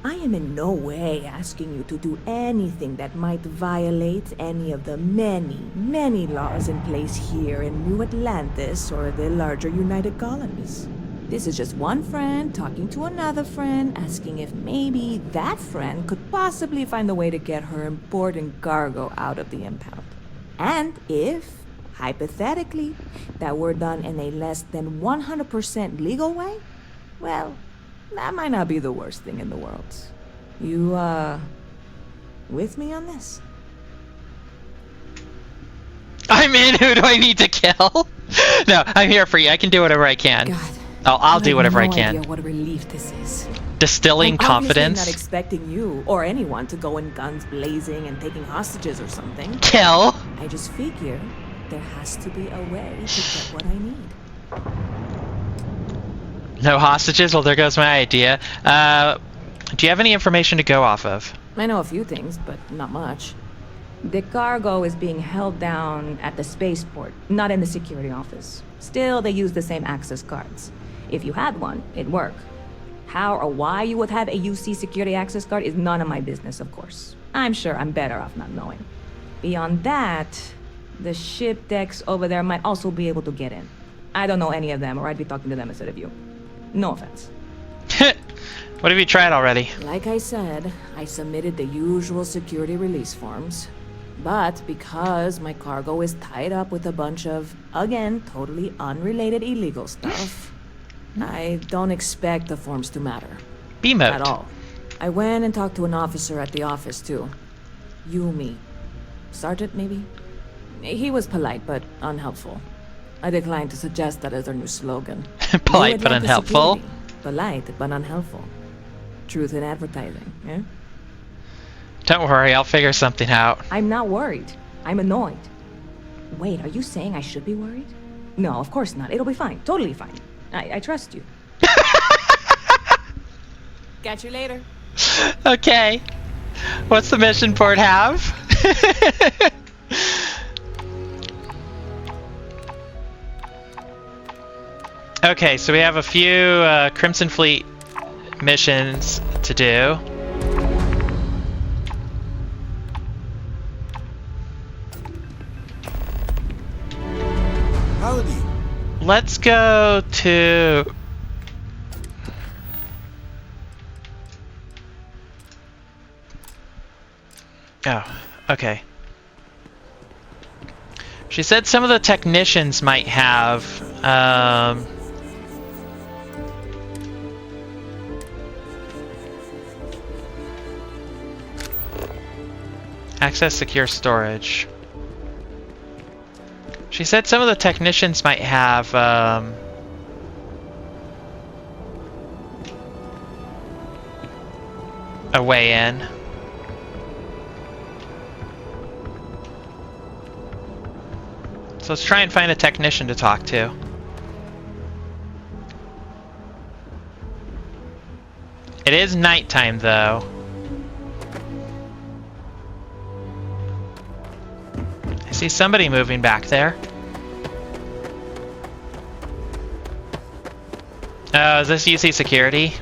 I am in no way asking you to do anything that might violate any of the many, many laws in place here in New Atlantis or the larger United Colonies. This is just one friend talking to another friend, asking if maybe that friend could possibly find a way to get her important cargo out of the impound. And if, hypothetically, that were done in a less than 100% legal way, well, that might not be the worst thing in the world. You, with me on this? I'm in. Who do I need to kill? No, I'm here for you. I can do whatever I can. God, I'll do whatever I can. Idea what a relief this is. Distilling I'm confidence. obviously not expecting you or anyone to go in guns blazing and taking hostages or something. Kill. I just figure there has to be a way to get what I need. No hostages? Well, there goes my idea. Do you have any information to go off of? I know a few things, but not much. The cargo is being held down at the spaceport, not in the security office. Still, they use the same access cards. If you had one, it'd work. How or why you would have a UC security access card is none of my business, of course. I'm sure I'm better off not knowing. Beyond that, the ship decks over there might also be able to get in. I don't know any of them, or I'd be talking to them instead of you. No offense. What have you tried already? Like I said, I submitted the usual security release forms. But because my cargo is tied up with a bunch of, again, totally unrelated illegal stuff, I don't expect the forms to matter. B-mode. At all. I went and talked to an officer at the office, too. Yumi. Sergeant, maybe? He was polite, but unhelpful. I declined to suggest that as our new slogan. Polite but unhelpful? Security. Polite but unhelpful. Truth in advertising, yeah? Don't worry, I'll figure something out. I'm not worried. I'm annoyed. Wait, are you saying I should be worried? No, of course not. It'll be fine. Totally fine. I trust you. Catch you later. Okay. What's the mission board have? Okay, so we have a few Crimson Fleet missions to do. Howdy. Let's go to... Oh, okay. She said some of the technicians might have, access secure storage. She said some of the technicians might have, a way in. So let's try and find a technician to talk to. It is nighttime, though. I see somebody moving back there. Oh, is this UC security?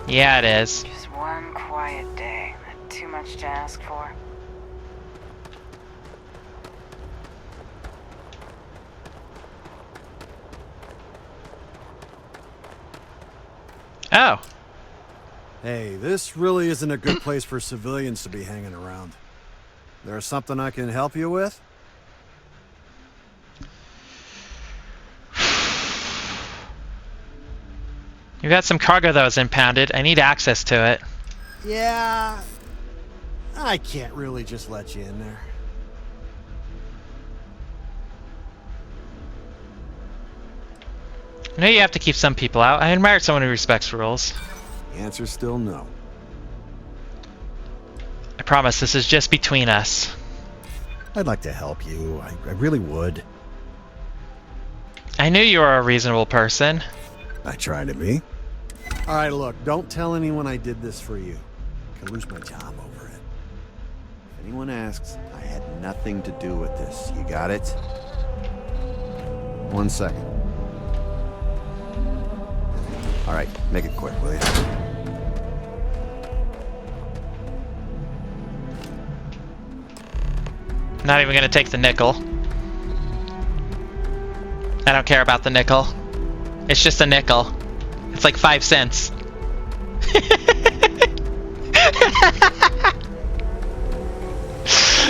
Yeah, it is. Just one quiet day. Not too much to ask for. Oh. Hey, this really isn't a good place for civilians to be hanging around. There's something I can help you with? You got some cargo that was impounded. I need access to it. Yeah, I can't really just let you in there. I know you have to keep some people out. I admire someone who respects rules. The answer's still no. I promise this is just between us. I'd like to help you. I really would. I knew you were a reasonable person. I try to be. Alright, look, don't tell anyone I did this for you. I could lose my job over it. If anyone asks, I had nothing to do with this. You got it? 1 second. Alright, make it quick, will you? Not even gonna take the nickel. I don't care about the nickel. It's just a nickel. It's like 5 cents.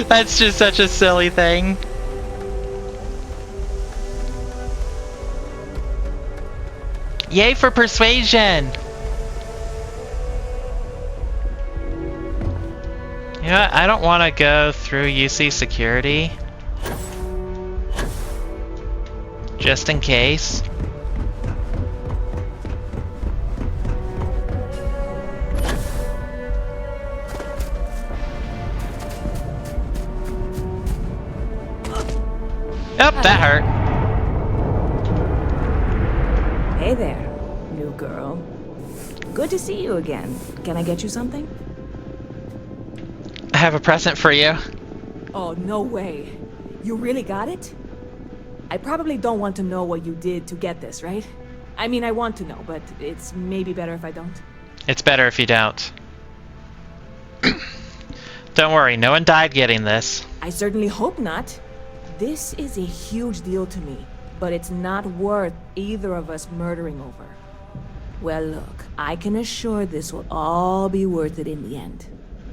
That's just such a silly thing. Yay for persuasion! You know what? I don't want to go through UC security. Just in case. Yep, that hurt. Hey there, new girl. Good to see you again. Can I get you something? I have a present for you. Oh, no way. You really got it? I probably don't want to know what you did to get this, right? I mean, I want to know, but it's maybe better if I don't. It's better if you don't. Don't worry, no one died getting this. I certainly hope not. This is a huge deal to me, but it's not worth either of us murdering over. Well, look, I can assure this will all be worth it in the end.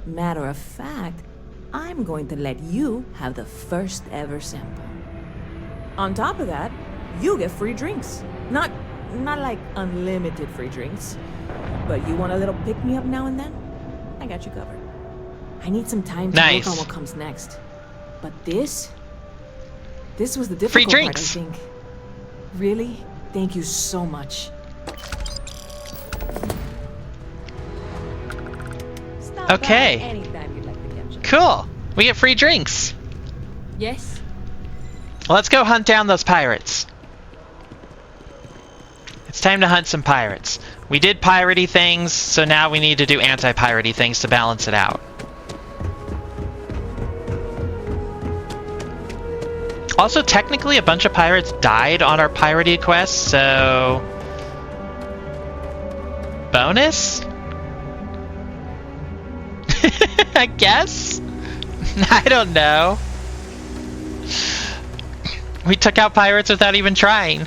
Matter of fact, I'm going to let you have the first ever sample. On top of that, you get free drinks. Not like unlimited free drinks, but you want a little pick-me-up now and then? I got you covered. I need some time to work on what comes next. But this was the difficult part, I think. Really? Thank you so much. Okay. Anytime you'd like to catch up. Cool. We get free drinks. Yes? Let's go hunt down those pirates. It's time to hunt some pirates. We did piratey things, so now we need to do anti-piratey things to balance it out. Also, technically, a bunch of pirates died on our piratey quest, so... bonus? I guess? I don't know. We took out pirates without even trying.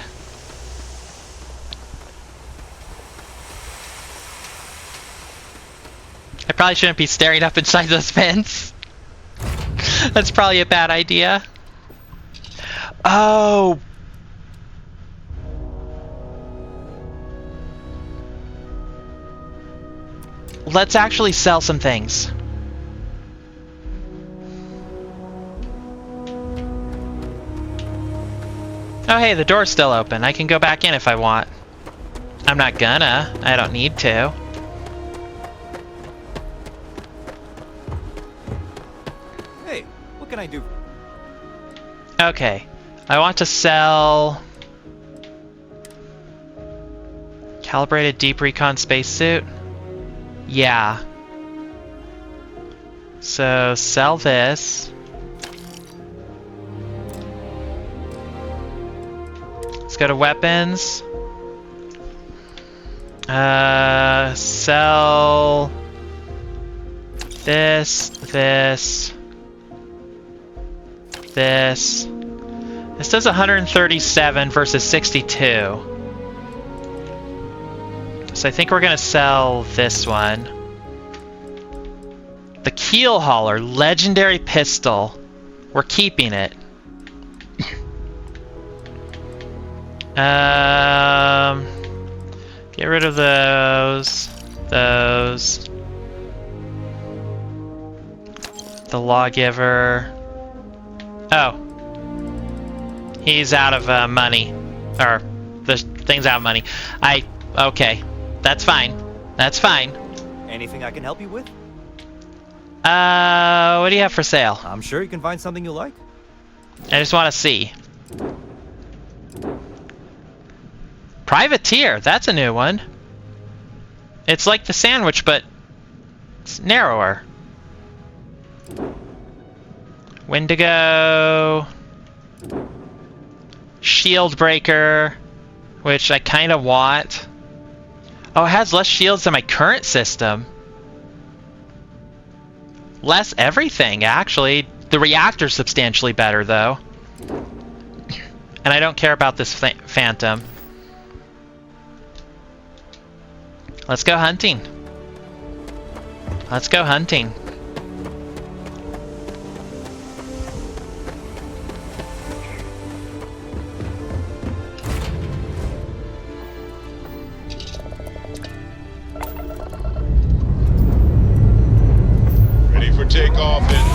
I probably shouldn't be staring up inside those vents. That's probably a bad idea. Oh! Let's actually sell some things. Oh hey, the door's still open. I can go back in if I want. I'm not gonna. I don't need to. Hey, what can I do? Okay. I want to sell... Calibrated deep recon spacesuit? Yeah. So, sell this. Let's go to weapons. Sell... This. This does 137 versus 62. So I think we're gonna sell this one. The Keel Hauler, legendary pistol. We're keeping it. Get rid of those. Those. The Lawgiver. Oh. He's out of money. Or, the thing's out of money. Okay. That's fine. That's fine. Anything I can help you with? What do you have for sale? I'm sure you can find something you like. I just want to see. Privateer, that's a new one. It's like the Sandwich, but it's narrower. Wendigo. Shield Breaker, which I kind of want. Oh, it has less shields than my current system. Less everything, actually. The reactor's substantially better, though. And I don't care about this Phantom. Let's go hunting. Let's go hunting. Ready for takeoff, and